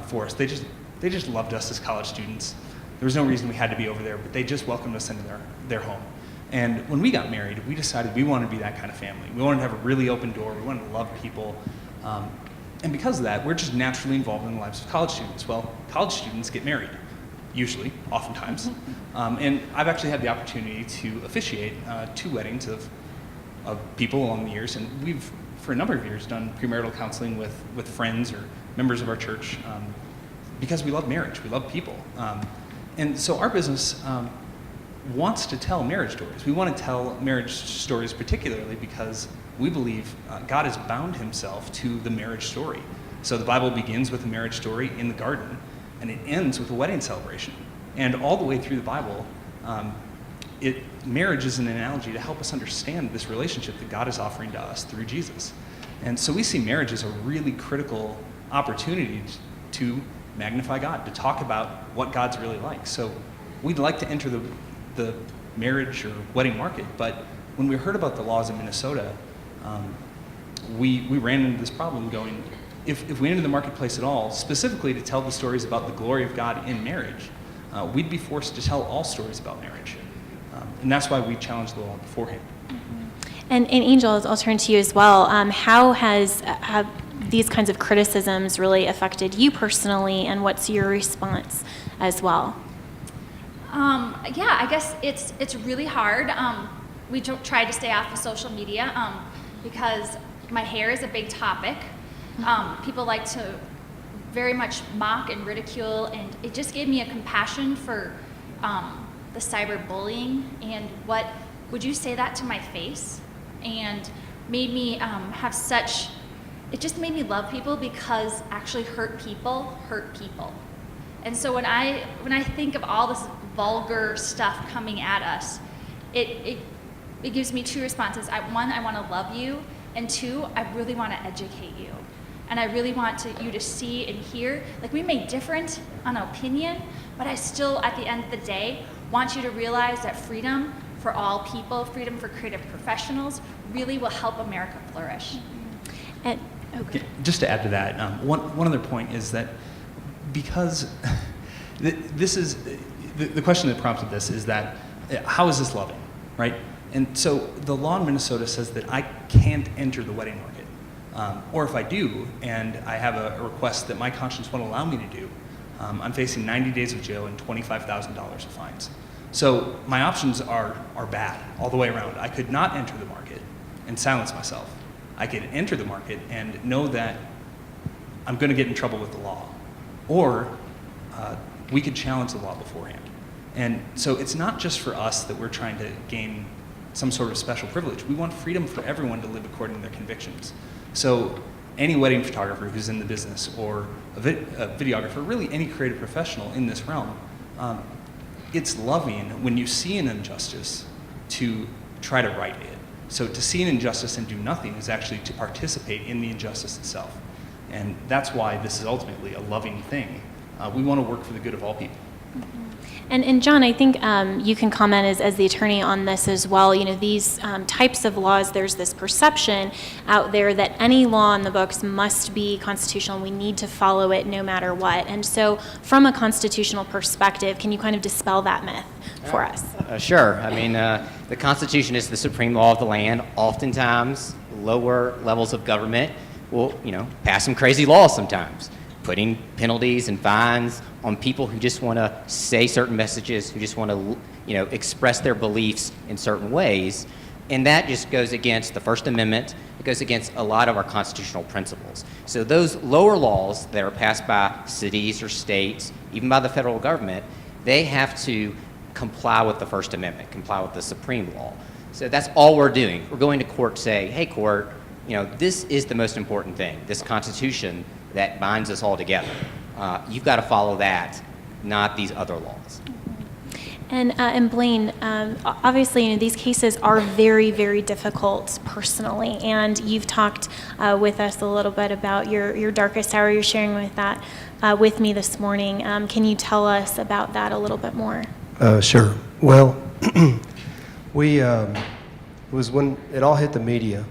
for us. They just loved us as college students. There was no reason we had to be over there, but they just welcomed us into their home. And when we got married, we decided we wanted to be that kind of family. We wanted to have a really open door, we wanted to love people, and because of that, we're just naturally involved in the lives of college students. Well, college students get married. Usually, oftentimes. And I've actually had the opportunity to officiate 2 weddings of people along the years, and we've, for a number of years, done premarital counseling with friends or members of our church because we love marriage, we love people. And so our business, wants to tell marriage stories. We want to tell marriage stories particularly because we believe God has bound himself to the marriage story. So the Bible begins with a marriage story in the garden, and it ends with a wedding celebration. And all the way through the Bible, marriage is an analogy to help us understand this relationship that God is offering to us through Jesus. And so we see marriage as a really critical opportunity to magnify God, to talk about what God's really like. So we'd like to enter the marriage or wedding market, but when we heard about the laws in Minnesota, we ran into this problem going, if we enter the marketplace at all, specifically to tell the stories about the glory of God in marriage, we'd be forced to tell all stories about marriage. And that's why we challenged the law beforehand. And Angel, I'll turn to you as well. How have these kinds of criticisms really affected you personally, and what's your response as well? Yeah, I guess it's really hard. We try to stay off of social media because my hair is a big topic. People like to very much mock and ridicule, and it just gave me a compassion for the cyberbullying and what, would you say that to my face? And made me have such, it just made me love people, because actually hurt people. And so when I think of all this vulgar stuff coming at us, it gives me two responses. One, I want to love you, and two, I really want to educate you. And I really want you to see and hear, like, we may differ on opinion, but I still, at the end of the day, want you to realize that freedom for all people, freedom for creative professionals, really will help America flourish. And just to add to that, one other point is that because this is the question that prompted this is that how is this loving, right? And so the law in Minnesota says that I can't enter the wedding market, or if I do and I have a request that my conscience won't allow me to do, I'm facing 90 days of jail and $25,000 of fines. So my options are bad all the way around. I could not enter the market and silence myself. I could enter the market and know that I'm going to get in trouble with the law. Or we could challenge the law beforehand. And so it's not just for us that we're trying to gain some sort of special privilege. We want freedom for everyone to live according to their convictions. So any wedding photographer who's in the business, or a videographer, really any creative professional in this realm, it's loving when you see an injustice to try to right it. So to see an injustice and do nothing is actually to participate in the injustice itself. And that's why this is ultimately a loving thing. We want to work for the good of all people. And John, I think you can comment as the attorney on this as well. You know, these types of laws, there's this perception out there that any law in the books must be constitutional. We need to follow it no matter what. And so from a constitutional perspective, can you kind of dispel that myth for us? Sure. I mean, the Constitution is the supreme law of the land. Oftentimes, lower levels of government will, pass some crazy laws sometimes, putting penalties and fines on people who just want to say certain messages, who just want to, express their beliefs in certain ways. And that just goes against the First Amendment. It goes against a lot of our constitutional principles. So those lower laws that are passed by cities or states, even by the federal government, they have to comply with the First Amendment, comply with the supreme law. So that's all we're doing. We're going to court to say, hey, court, this is the most important thing, this Constitution that binds us all together. You've got to follow that, not these other laws. And Blaine, obviously, these cases are very, very difficult personally, and you've talked with us a little bit about your darkest hour. You're sharing with me this morning. Can you tell us about that a little bit more? Sure. Well, it was when it all hit the media.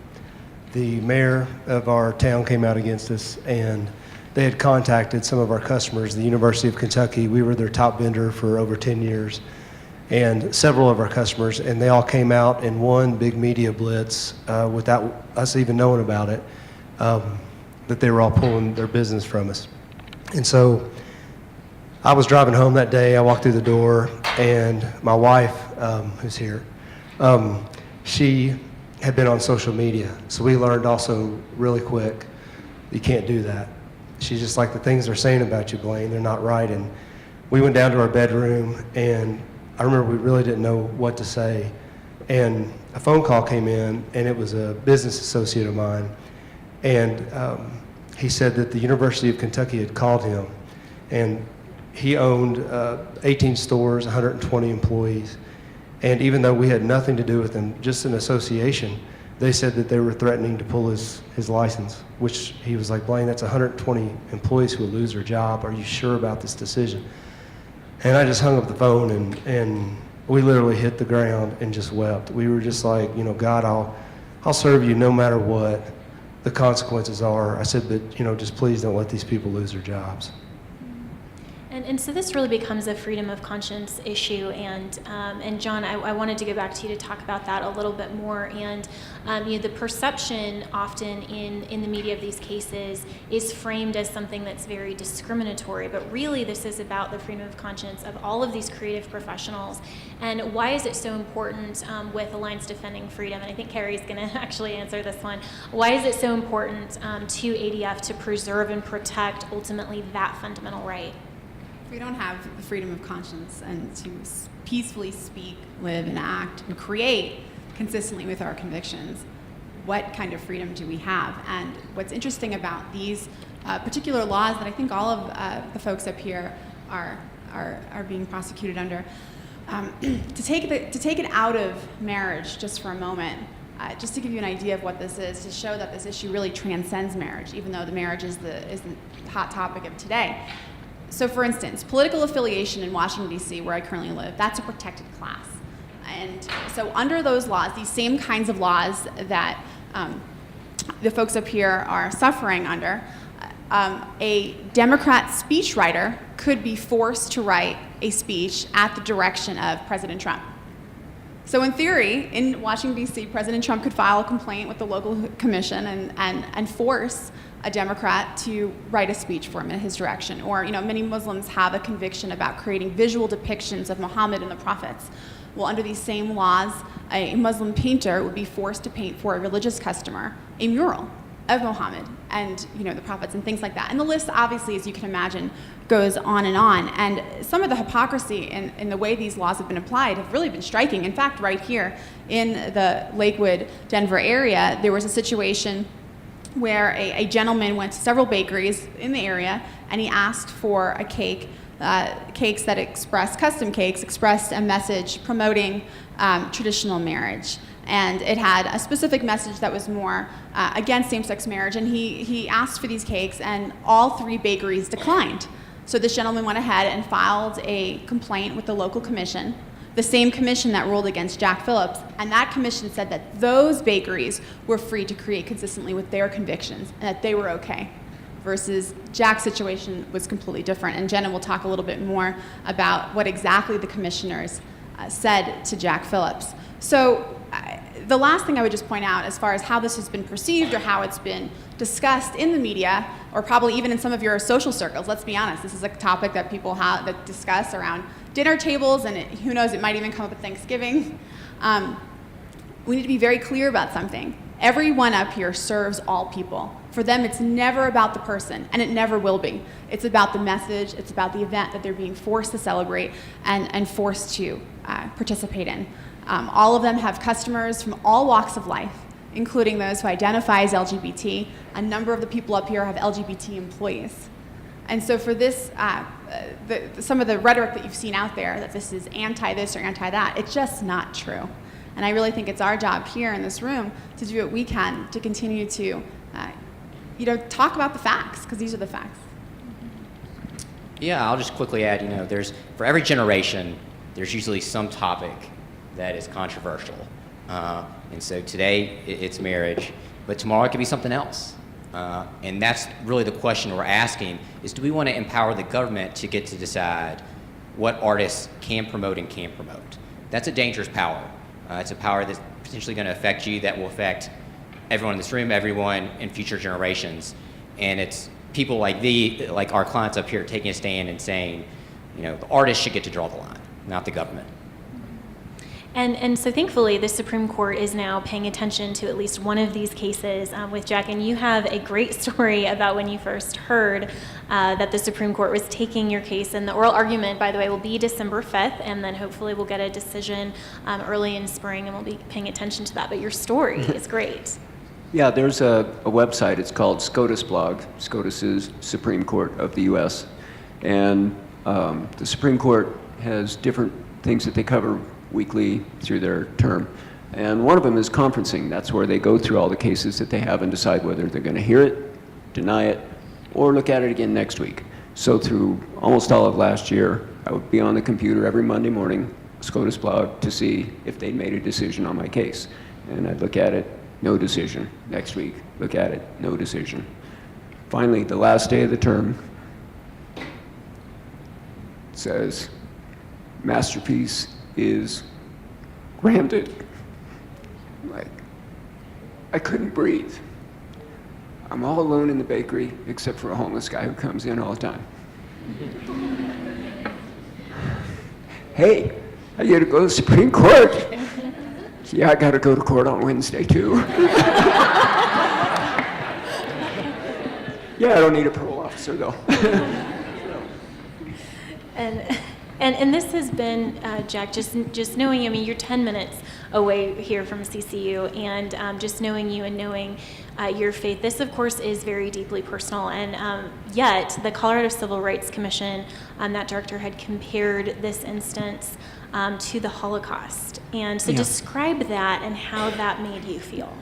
The mayor of our town came out against us, and they had contacted some of our customers, the University of Kentucky. We were their top vendor for over 10 years, and several of our customers, and they all came out in one big media blitz without us even knowing about it, that they were all pulling their business from us. And so I was driving home that day. I walked through the door, and my wife, who's here, she had been on social media. So we learned also really quick, you can't do that. She's just like, the things they're saying about you, Blaine, they're not right. And we went down to our bedroom, and I remember we really didn't know what to say. And a phone call came in, and it was a business associate of mine. And he said that the University of Kentucky had called him, and he owned 18 stores, 120 employees. And even though we had nothing to do with them, just an association, they said that they were threatening to pull his license, which he was like, Blaine, that's 120 employees who will lose their job. Are you sure about this decision? And I just hung up the phone, and we literally hit the ground and just wept. We were just like, you know, God, I'll serve you no matter what the consequences are. I said, but, you know, just please don't let these people lose their jobs. And so this really becomes a freedom of conscience issue, and John, I wanted to go back to you to talk about that a little bit more. And you know, the perception often in the media of these cases is framed as something that's very discriminatory, but really this is about the freedom of conscience of all of these creative professionals. And why is it so important with Alliance Defending Freedom? And I think Carrie's going to actually answer this one. Why is it so important to ADF to preserve and protect ultimately that fundamental right? If we don't have the freedom of conscience and to peacefully speak, live, and act, and create consistently with our convictions, what kind of freedom do we have? And what's interesting about these particular laws that I think all of the folks up here are being prosecuted under, to take it out of marriage just for a moment, just to give you an idea of what this is, to show that this issue really transcends marriage, even though the marriage is the hot topic of today. So for instance, political affiliation in Washington, D.C., where I currently live, that's a protected class. And so under those laws, these same kinds of laws that the folks up here are suffering under, a Democrat speechwriter could be forced to write a speech at the direction of President Trump. So in theory, in Washington, D.C., President Trump could file a complaint with the local commission and force a Democrat to write a speech for him in his direction. Or, you know, many Muslims have a conviction about creating visual depictions of Muhammad and the prophets. Well, under these same laws, a Muslim painter would be forced to paint for a religious customer a mural of Muhammad and, you know, the prophets and things like that. And the list, obviously, as you can imagine, goes on. And some of the hypocrisy in the way these laws have been applied have really been striking. In fact, right here in the Lakewood, Denver area, there was a situation where a gentleman went to several bakeries in the area, and he asked for a cake, cakes that custom cakes expressed a message promoting traditional marriage. And it had a specific message that was more against same-sex marriage, and he asked for these cakes, and all three bakeries declined. So this gentleman went ahead and filed a complaint with the local commission, the same commission that ruled against Jack Phillips, and that commission said that those bakeries were free to create consistently with their convictions and that they were okay, versus Jack's situation was completely different. And Jenna will talk a little bit more about what exactly the commissioners said to Jack Phillips. So the last thing I would just point out as far as how this has been perceived or how it's been discussed in the media, or probably even in some of your social circles, let's be honest, this is a topic that people that discuss around dinner tables, and who knows, it might even come up at Thanksgiving. We need to be very clear about something. Everyone up here serves all people. For them, it's never about the person, and it never will be. It's about the message, it's about the event that they're being forced to celebrate and forced to participate in. All of them have customers from all walks of life, including those who identify as LGBT. A number of the people up here have LGBT employees. And so for this, some of the rhetoric that you've seen out there, that this is anti-this or anti-that, it's just not true. And I really think it's our job here in this room to do what we can to continue to talk about the facts, because these are the facts. Yeah, I'll just quickly add, for every generation, there's usually some topic that is controversial. And so today it's marriage, but tomorrow it could be something else. And that's really the question we're asking, is do we want to empower the government to get to decide what artists can promote and can't promote? That's a dangerous power. It's a power that's potentially going to affect you, that will affect everyone in this room, everyone in future generations. And it's people like our clients up here taking a stand and saying, the artists should get to draw the line, not the government. And so thankfully, the Supreme Court is now paying attention to at least one of these cases with Jack. And you have a great story about when you first heard that the Supreme Court was taking your case. And the oral argument, by the way, will be December 5th. And then hopefully we'll get a decision early in spring, and we'll be paying attention to that. But your story is great. Yeah, there's a website. It's called SCOTUS blog. SCOTUS is Supreme Court of the U.S. And the Supreme Court has different things that they cover weekly through their term. And one of them is conferencing. That's where they go through all the cases that they have and decide whether they're going to hear it, deny it, or look at it again next week. So through almost all of last year, I would be on the computer every Monday morning, SCOTUS blog, to see if they'd made a decision on my case. And I'd look at it, no decision. Next week, look at it, no decision. Finally, the last day of the term says, Masterpiece is granted. Like, I couldn't breathe. I'm all alone in the bakery except for a homeless guy who comes in all the time. Hey, I get to go to the Supreme Court. Yeah, I got to go to court on Wednesday too. Yeah, I don't need a parole officer though. And this has been, Jack, just knowing you, I mean, you're 10 minutes away here from CCU, and just knowing you and knowing your faith, this, of course, is very deeply personal. And yet, the Colorado Civil Rights Commission, that director had compared this instance to the Holocaust. And so describe that and how that made you feel.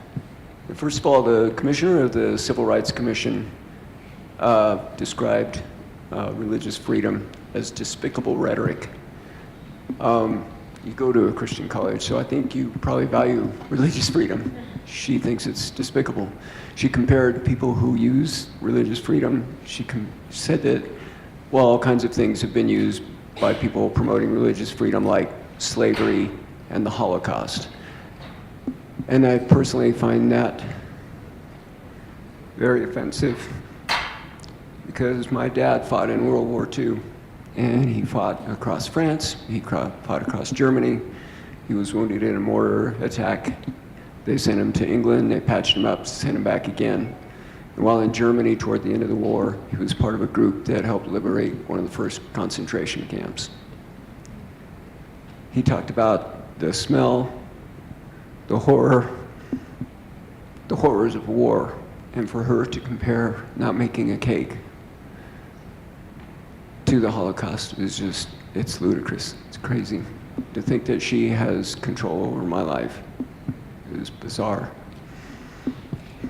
First of all, the commissioner of the Civil Rights Commission described religious freedom as despicable rhetoric. You go to a Christian college, so I think you probably value religious freedom. She thinks it's despicable. She compared people who use religious freedom. She said that, well, all kinds of things have been used by people promoting religious freedom, like slavery and the Holocaust. And I personally find that very offensive, because my dad fought in World War II, and he fought across France, he fought across Germany. He was wounded in a mortar attack. They sent him to England, they patched him up, sent him back again. And while in Germany toward the end of the war, he was part of a group that helped liberate one of the first concentration camps. He talked about the smell, the horror, the horrors of war, and for her to compare not making a cake to the Holocaust is just, it's ludicrous. It's crazy. To think that she has control over my life is bizarre.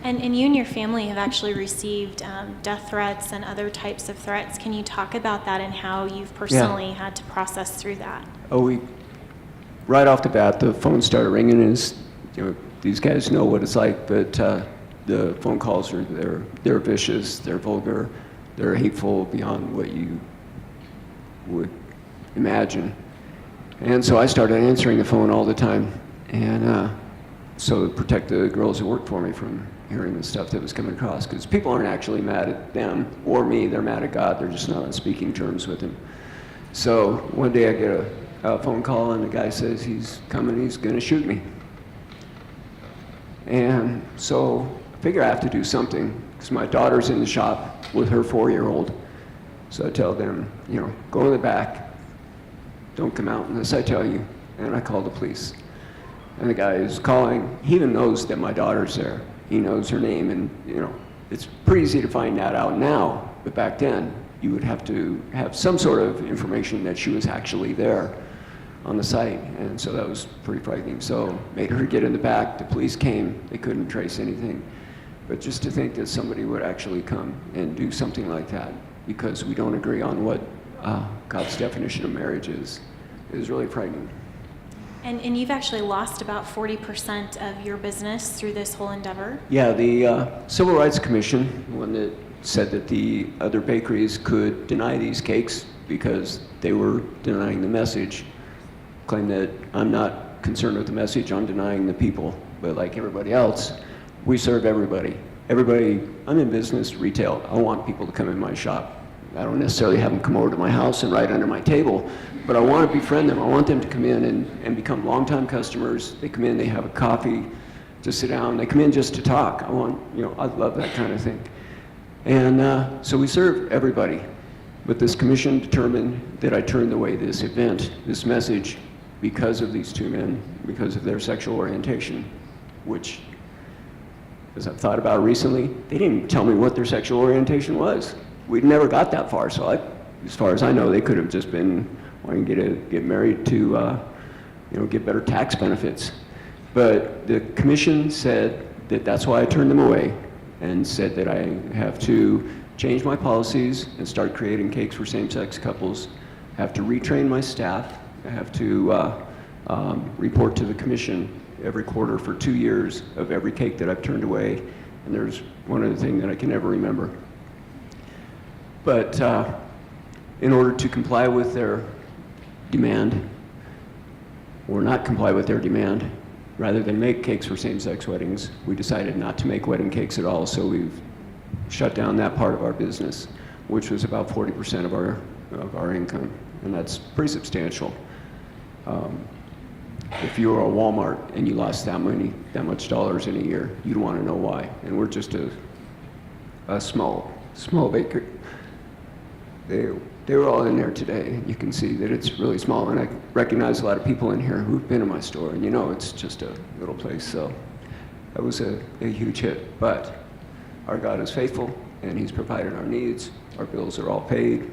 And you and your family have actually received death threats and other types of threats. Can you talk about that and how you've personally had to process through that? Oh, right off the bat, the phone started ringing, and these guys know what it's like, but the phone calls they're vicious, they're vulgar, they're hateful beyond what you would imagine. And so I started answering the phone all the time, and so to protect the girls who worked for me from hearing the stuff that was coming across, because people aren't actually mad at them or me, they're mad at God, they're just not on speaking terms with him. So one day I get a phone call, and the guy says he's coming, he's gonna shoot me. And so I figure I have to do something, because my daughter's in the shop with her 4-year-old. So I tell them, go in the back, don't come out unless I tell you. And I call the police. And the guy is calling, he even knows that my daughter's there. He knows her name, and it's pretty easy to find that out now, but back then you would have to have some sort of information that she was actually there on the site, and so that was pretty frightening. So made her get in the back, the police came, they couldn't trace anything. But just to think that somebody would actually come and do something like that because we don't agree on what God's definition of marriage is really frightening. And you've actually lost about 40% of your business through this whole endeavor? Yeah, the Civil Rights Commission, the one that said that the other bakeries could deny these cakes because they were denying the message, claimed that I'm not concerned with the message, I'm denying the people. But like everybody else, we serve everybody. I'm in business, retail. I want people to come in my shop. I don't necessarily have them come over to my house and right under my table, but I want to befriend them. I want them to come in and become longtime customers. They come in, they have a coffee, to sit down. They come in just to talk. I love that kind of thing. And so we serve everybody. But this commission determined that I turned away this event, this message, because of these two men, because of their sexual orientation, which, as I've thought about recently, they didn't even tell me what their sexual orientation was. We'd never got that far, so as far as I know, they could have just been wanting to get married to, get better tax benefits. But the commission said that that's why I turned them away, and said that I have to change my policies and start creating cakes for same-sex couples, have to retrain my staff, I have to report to the commission every quarter for 2 years of every cake that I've turned away, and there's one other thing that I can never remember. But in order to comply with their demand, or not comply with their demand, rather than make cakes for same-sex weddings, we decided not to make wedding cakes at all, so we've shut down that part of our business, which was about 40% of our income, and that's pretty substantial. If you were a Walmart and you lost that much dollars in a year, you'd want to know why. And we're just a small bakery. They were all in there today. You can see that it's really small, and I recognize a lot of people in here who've been in my store, and it's just a little place, so that was a huge hit. But our God is faithful, and He's provided our needs. Our bills are all paid.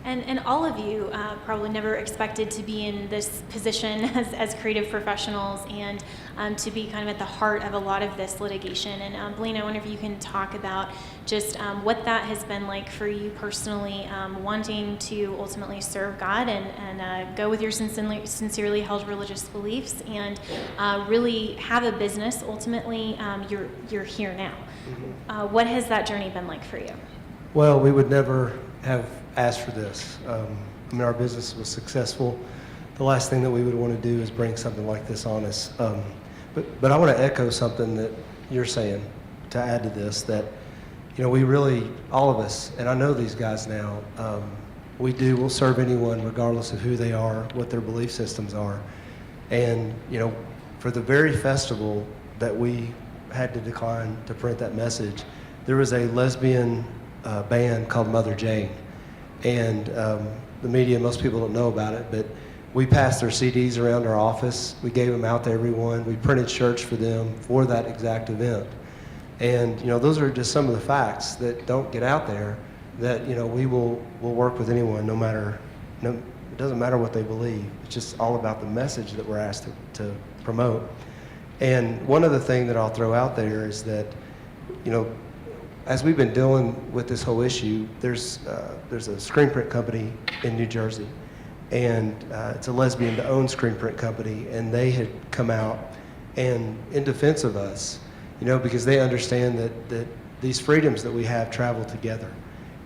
And all of you probably never expected to be in this position as creative professionals and to be kind of at the heart of a lot of this litigation. And Blaine, I wonder if you can talk about just what that has been like for you personally, wanting to ultimately serve God and go with your sincerely held religious beliefs and really have a business. Ultimately, you're here now. Mm-hmm. What has that journey been like for you? Well, we would never have asked for this. Our business was successful. The last thing that we would want to do is bring something like this on us. But I want to echo something that you're saying to add to this, that we really, all of us, and I know these guys now, we'll serve anyone regardless of who they are, what their belief systems are. And for the very festival that we had to decline to print that message, there was a lesbian band called Mother Jane. And the media, most people don't know about it, but we passed their CDs around our office. We gave them out to everyone. We printed shirts for them for that exact event. And those are just some of the facts that don't get out there, that we will work with anyone, it doesn't matter what they believe. It's just all about the message that we're asked to promote. And one other thing that I'll throw out there is that as we've been dealing with this whole issue, there's a screen print company in New Jersey, and it's a lesbian-owned screen print company, and they had come out and in defense of us, because they understand that these freedoms that we have travel together,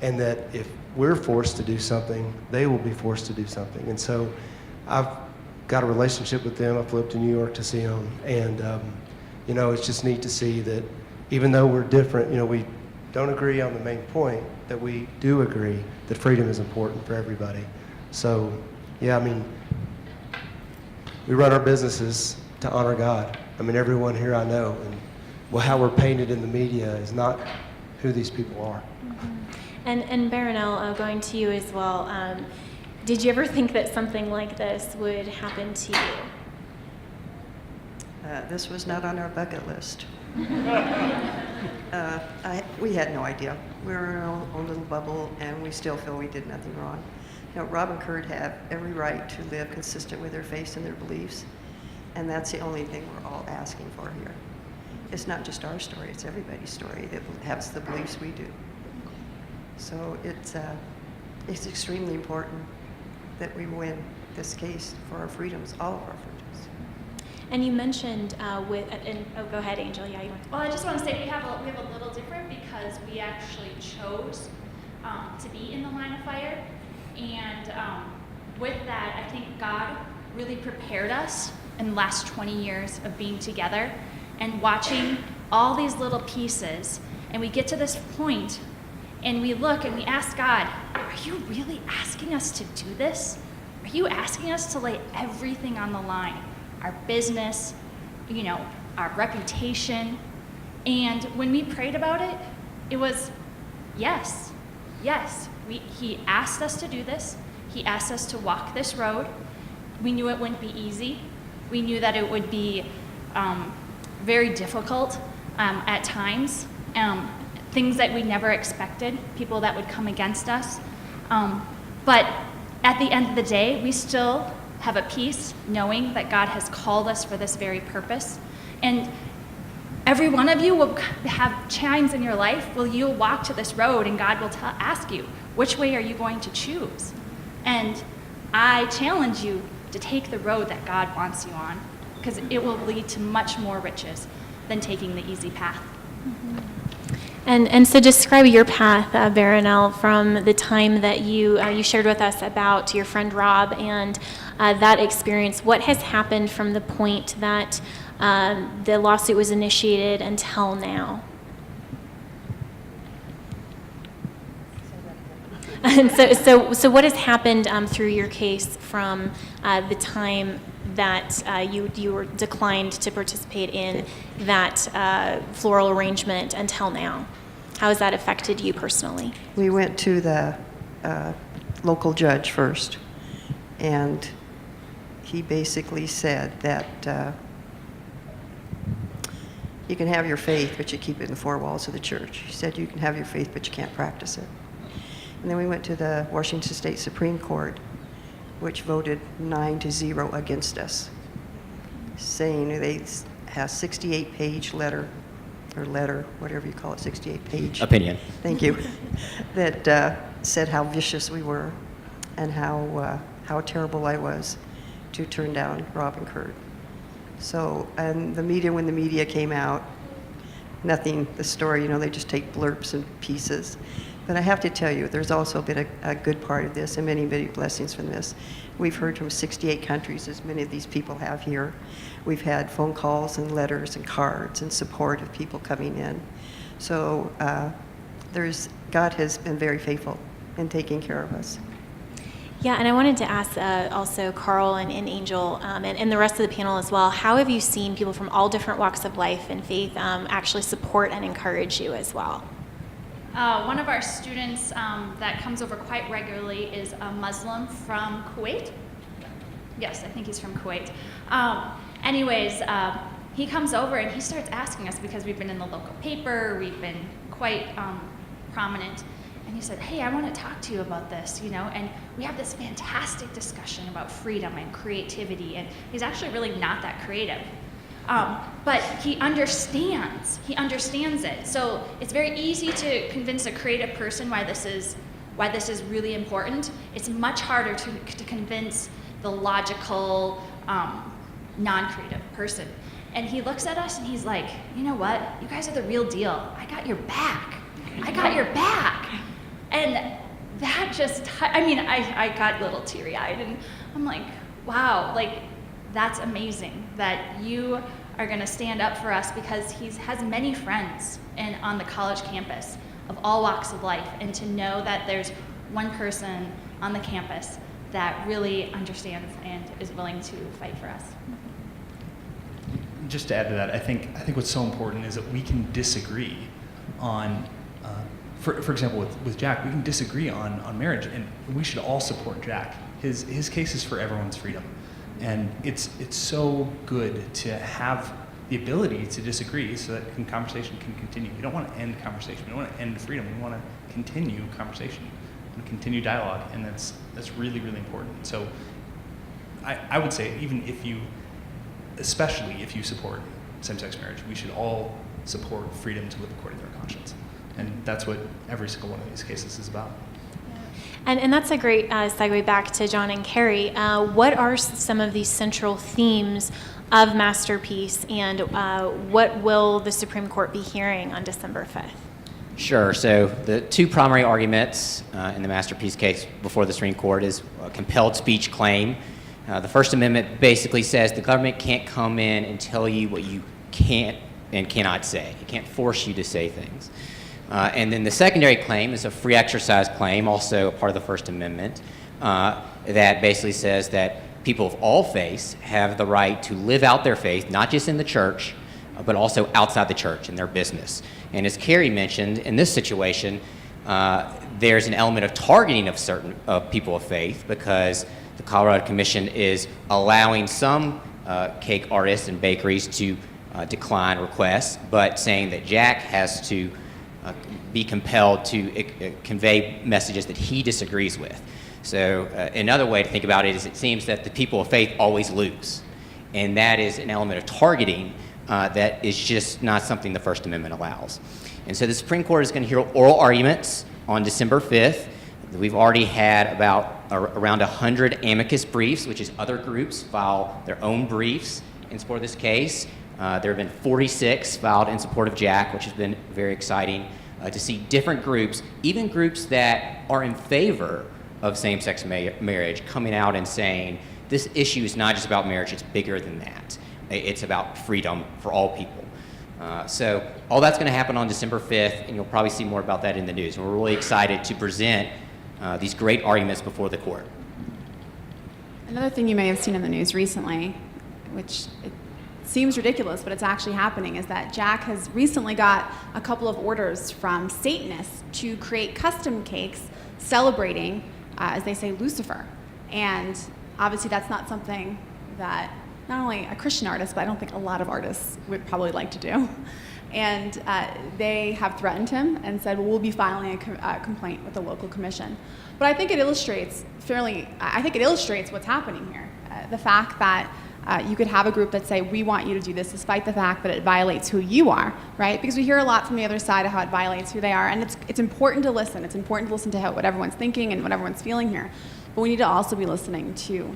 and that if we're forced to do something, they will be forced to do something. And so I've got a relationship with them. I flew up to New York to see them, and it's just neat to see that even though we're different, we don't agree on the main point, that we do agree that freedom is important for everybody. So, we run our businesses to honor God. Everyone here I know, and how we're painted in the media is not who these people are. Mm-hmm. And Baronel, going to you as well, did you ever think that something like this would happen to you? This was not on our bucket list. We had no idea. We were in our own little bubble, and we still feel we did nothing wrong. Rob and Kurt have every right to live consistent with their faith and their beliefs, and that's the only thing we're all asking for here. It's not just our story, it's everybody's story that has the beliefs we do. So it's extremely important that we win this case for our freedoms, all of our freedoms. And you mentioned go ahead, Angel. Yeah, you want to. Well, I just want to say we have a little different because we actually chose to be in the line of fire, and with that, I think God really prepared us in the last 20 years of being together and watching all these little pieces, and we get to this point, And we look and we ask God, are you really asking us to do this? Are you asking us to lay everything on the line? Our business, our reputation. And when we prayed about it, it was yes. He asked us to do this. He asked us to walk this road. We knew it wouldn't be easy. We knew that it would be very difficult at times. Things that we never expected, people that would come against us. But at the end of the day, we still have a peace knowing that God has called us for this very purpose. And every one of you will have times in your life where you'll walk to this road and God will ask you, which way are you going to choose? And I challenge you to take the road that God wants you on, because it will lead to much more riches than taking the easy path. And so describe your path, Veronell, from the time that you shared with us about your friend Rob and that experience. What has happened from the point that the lawsuit was initiated until now? And so what has happened through your case from the time that you were declined to participate in that floral arrangement until now? How has that affected you personally? We went to the local judge first, and he basically said that you can have your faith, but you keep it in the four walls of the church. He said you can have your faith, but you can't practice it. And then we went to the Washington State Supreme Court, which voted 9-0 against us, saying they have a 68-page letter, whatever you call it, 68-page opinion. Thank you. That said how vicious we were and how terrible I was to turn down Rob and Kurt. So, and the media, when the media came out, nothing, the story, they just take blurbs and pieces. But I have to tell you, there's also been a good part of this and many, many blessings from this. We've heard from 68 countries, as many of these people have here. We've had phone calls and letters and cards and support of people coming in. So God has been very faithful in taking care of us. Yeah, and I wanted to ask also Carl and Angel and the rest of the panel as well, how have you seen people from all different walks of life and faith actually support and encourage you as well? One of our students that comes over quite regularly is a Muslim from Kuwait. Yes, I think he's from Kuwait. He comes over and he starts asking us, because we've been in the local paper, we've been quite prominent, and he said, hey, I want to talk to you about this, and we have this fantastic discussion about freedom and creativity, and he's actually really not that creative. But he understands it. So it's very easy to convince a creative person why this is really important. It's much harder to convince the logical, non-creative person. And he looks at us and he's like, you know what? You guys are the real deal. I got your back. And that just, I got a little teary-eyed, and I'm like, wow, that's amazing that you are going to stand up for us, because he has many friends on the college campus of all walks of life, and to know that there's one person on the campus that really understands and is willing to fight for us. Just to add to that, I think what's so important is that we can disagree on, for example, with Jack, we can disagree on marriage, and we should all support Jack. His case is for everyone's freedom. And it's so good to have the ability to disagree so that conversation can continue. We don't want to end conversation. We don't want to end freedom. We want to continue conversation and continue dialogue, and that's really, really important. So I would say, especially if you support same-sex marriage, we should all support freedom to live according to our conscience. And that's what every single one of these cases is about. And that's a great segue back to John and Carrie. What are some of these central themes of Masterpiece, and what will the Supreme Court be hearing on December 5th? Sure. So the two primary arguments in the Masterpiece case before the Supreme Court is a compelled speech claim. The First Amendment basically says the government can't come in and tell you what you can't and cannot say. It can't force you to say things. And then the secondary claim is a free exercise claim, also a part of the First Amendment, that basically says that people of all faiths have the right to live out their faith, not just in the church, but also outside the church in their business. And as Carrie mentioned, in this situation, there's an element of targeting of certain people of faith, because the Colorado Commission is allowing some cake artists and bakeries to decline requests, but saying that Jack has to be compelled to convey messages that he disagrees with. So another way to think about it is it seems that the people of faith always lose. And that is an element of targeting that is just not something the First Amendment allows. And so the Supreme Court is going to hear oral arguments on December 5th. We've already had around 100 amicus briefs, which is other groups file their own briefs in support of this case. There have been 46 filed in support of Jack, which has been very exciting to see different groups, even groups that are in favor of same-sex marriage, coming out and saying, this issue is not just about marriage, it's bigger than that. It's about freedom for all people. So all that's going to happen on December 5th, and you'll probably see more about that in the news. And we're really excited to present these great arguments before the court. Another thing you may have seen in the news recently, which it seems ridiculous, but it's actually happening, is that Jack has recently got a couple of orders from Satanists to create custom cakes celebrating, as they say, Lucifer. And obviously that's not something that not only a Christian artist, but I don't think a lot of artists would probably like to do. And they have threatened him and said, well, we'll be filing a complaint with the local commission. But I think it illustrates what's happening here. The fact that you could have a group that say, we want you to do this despite the fact that it violates who you are, right? Because we hear a lot from the other side of how it violates who they are, and it's important to listen. It's important to listen to what everyone's thinking and what everyone's feeling here. But we need to also be listening to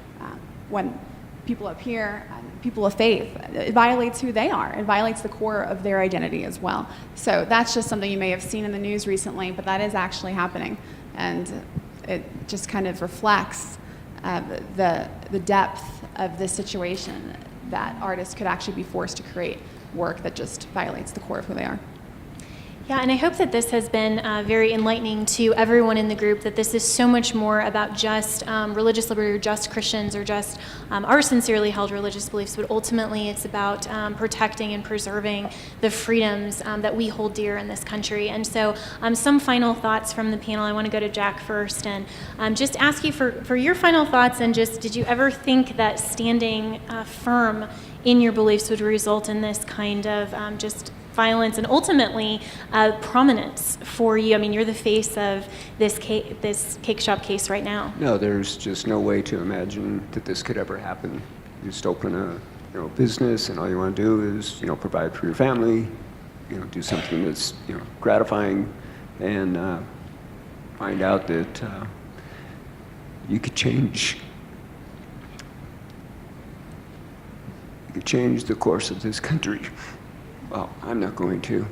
when people up here, people of faith, it violates who they are. It violates the core of their identity as well. So that's just something you may have seen in the news recently, but that is actually happening. And it just kind of reflects the depth of this situation, that artists could actually be forced to create work that just violates the core of who they are. Yeah, and I hope that this has been very enlightening to everyone in the group, that this is so much more about just religious liberty or just Christians or just our sincerely held religious beliefs, but ultimately it's about protecting and preserving the freedoms that we hold dear in this country. And so some final thoughts from the panel. I want to go to Jack first and just ask you for your final thoughts, and just did you ever think that standing firm in your beliefs would result in this kind of just violence and ultimately prominence for you? I mean, you're the face of this cake shop case right now. No, there's just no way to imagine that this could ever happen. You just open a business, and all you want to do is provide for your family, do something that's gratifying, and find out that you could change the course of this country. Well, I'm not going to.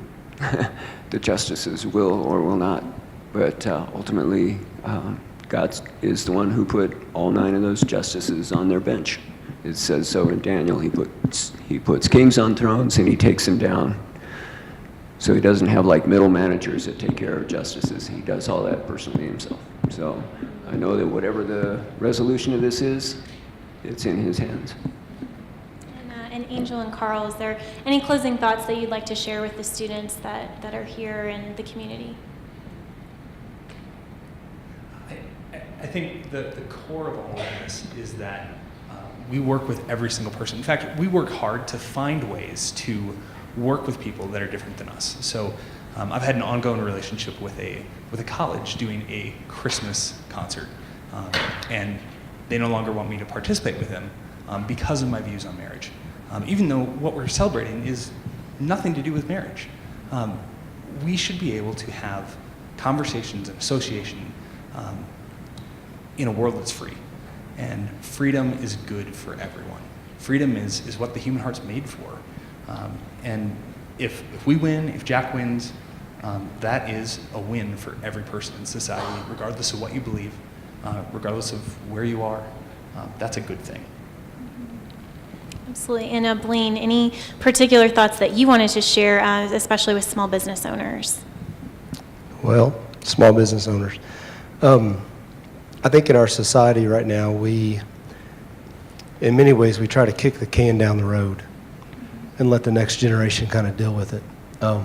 The justices will or will not. But ultimately, God is the one who put all 9 of those justices on their bench. It says so in Daniel. He puts kings on thrones and he takes them down. So he doesn't have like middle managers that take care of justices. He does all that personally himself. So I know that whatever the resolution of this is, it's in his hands. And Angel and Carl, is there any closing thoughts that you'd like to share with the students that are here and the community? I think the core of all of this is that we work with every single person. In fact, we work hard to find ways to work with people that are different than us. So I've had an ongoing relationship with a college doing a Christmas concert, and they no longer want me to participate with them because of my views on marriage. Even though what we're celebrating is nothing to do with marriage. We should be able to have conversations and association in a world that's free. And freedom is good for everyone. Freedom is what the human heart's made for. And if we win, if Jack wins, that is a win for every person in society, regardless of what you believe, regardless of where you are. That's a good thing. Absolutely. And Blaine, any particular thoughts that you wanted to share, especially with small business owners? Well, small business owners. I think in our society right now, in many ways, we try to kick the can down the road and let the next generation kind of deal with it. But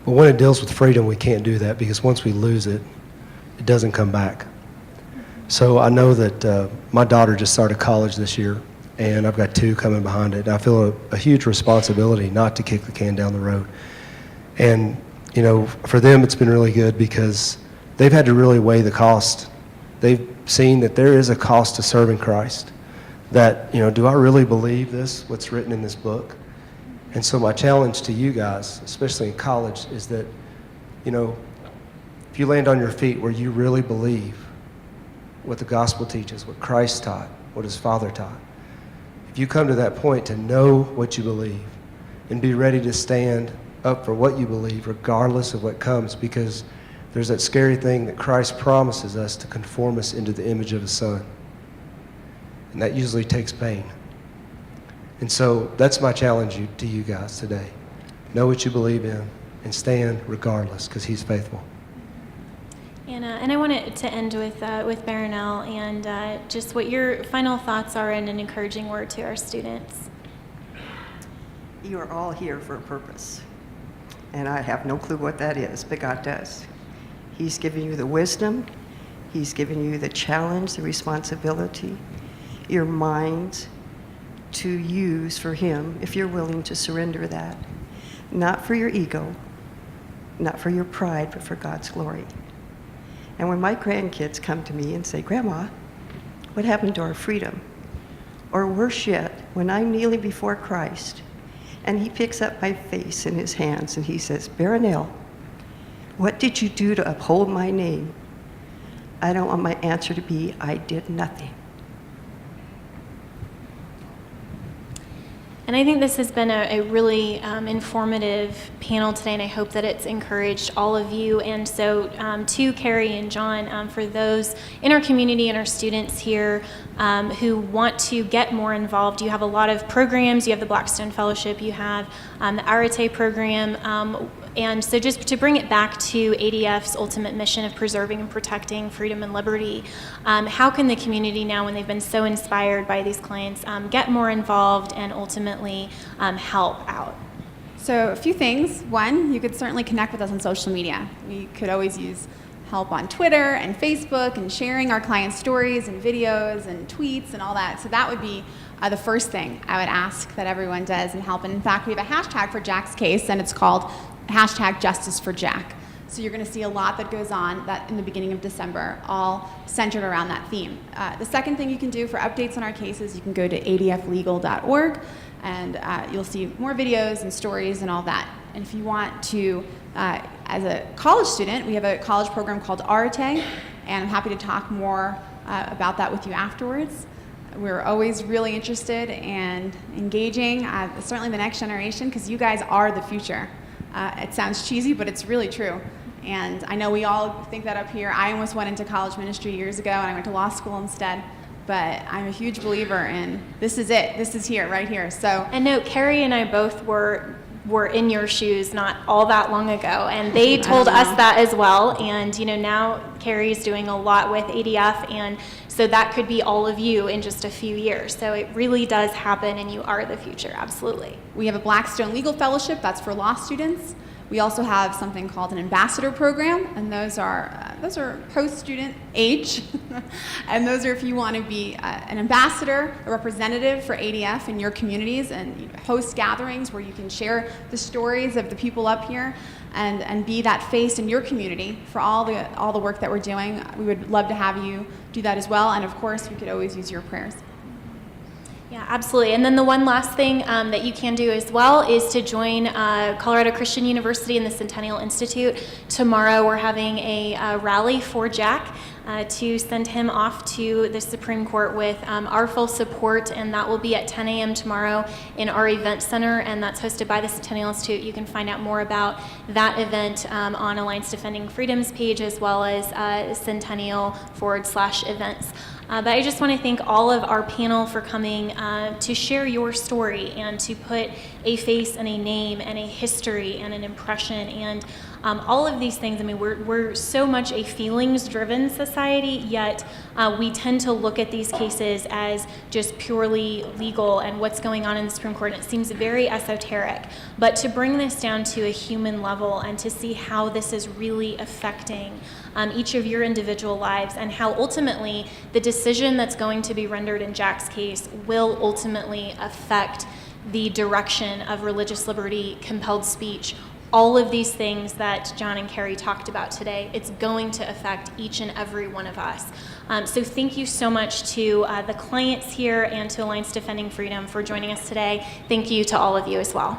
when it deals with freedom, we can't do that because once we lose it, it doesn't come back. So I know that my daughter just started college this year, and I've got 2 coming behind it. And I feel a huge responsibility not to kick the can down the road. And, you know, for them, it's been really good because they've had to really weigh the cost. They've seen that there is a cost to serving Christ. That, you know, do I really believe this, what's written in this book? And so my challenge to you guys, especially in college, is that, you know, if you land on your feet where you really believe what the gospel teaches, what Christ taught, what his Father taught, if you come to that point to know what you believe and be ready to stand up for what you believe regardless of what comes, because there's that scary thing that Christ promises us to conform us into the image of his Son. And that usually takes pain. And so that's my challenge to you guys today. Know what you believe in and stand regardless because he's faithful. And I wanted to end with Baronel and just what your final thoughts are and an encouraging word to our students. You are all here for a purpose. And I have no clue what that is, but God does. He's given you the wisdom. He's given you the challenge, the responsibility, your mind to use for him if you're willing to surrender that. Not for your ego, not for your pride, but for God's glory. And when my grandkids come to me and say, Grandma, what happened to our freedom? Or worse yet, when I'm kneeling before Christ and he picks up my face in his hands and he says, Baronel, what did you do to uphold my name? I don't want my answer to be, I did nothing. And I think this has been a really informative panel today, and I hope that it's encouraged all of you. And so to Carrie and John, for those in our community and our students here who want to get more involved, you have a lot of programs. You have the Blackstone Fellowship, you have the Arete program, and so just to bring it back to ADF's ultimate mission of preserving and protecting freedom and liberty, how can the community now, when they've been so inspired by these clients, get more involved and ultimately help out? So a few things. One, you could certainly connect with us on social media. We could always use help on Twitter and Facebook and sharing our clients' stories and videos and tweets and all that. So that would be the first thing I would ask that everyone does and help. And in fact, we have a hashtag for Jack's case, and it's called #JusticeForJack. So you're going to see a lot that goes on that in the beginning of December, all centered around that theme. The second thing you can do for updates on our cases, you can go to adflegal.org, and you'll see more videos and stories and all that. And if you want to, as a college student, we have a college program called Arete, and I'm happy to talk more about that with you afterwards. We're always really interested and engaging, certainly the next generation, because you guys are the future. It sounds cheesy, but it's really true. And I know we all think that up here. I almost went into college ministry years ago, and I went to law school instead. But I'm a huge believer in this is it. This is here, right here. So. And no, Carrie and I both were in your shoes not all that long ago, and they told us that as well. And you know, now Carrie's doing a lot with ADF, and so that could be all of you in just a few years. So it really does happen, and you are the future, absolutely. We have a Blackstone Legal Fellowship, that's for law students. We also have something called an ambassador program, and those are post-student age, and those are if you want to be an ambassador, a representative for ADF in your communities, and host gatherings where you can share the stories of the people up here, and be that face in your community for all the work that we're doing. We would love to have you do that as well, and of course, we could always use your prayers. Yeah, absolutely. And then the one last thing that you can do as well is to join Colorado Christian University and the Centennial Institute. Tomorrow we're having a rally for Jack. to send him off to the Supreme Court with our full support, and that will be at 10 a.m. tomorrow in our event center, and that's hosted by the Centennial Institute. You can find out more about that event on Alliance Defending Freedom's page, as well as Centennial/events. But I just want to thank all of our panel for coming to share your story and to put a face and a name and a history and an impression and all of these things. I mean, we're so much a feelings-driven society, yet we tend to look at these cases as just purely legal and what's going on in the Supreme Court, and it seems very esoteric. But to bring this down to a human level and to see how this is really affecting each of your individual lives, and how ultimately the decision that's going to be rendered in Jack's case will ultimately affect the direction of religious liberty, compelled speech, all of these things that John and Carrie talked about today. It's going to affect each and every one of us. So thank you so much to the clients here and to Alliance Defending Freedom for joining us today. Thank you to all of you as well.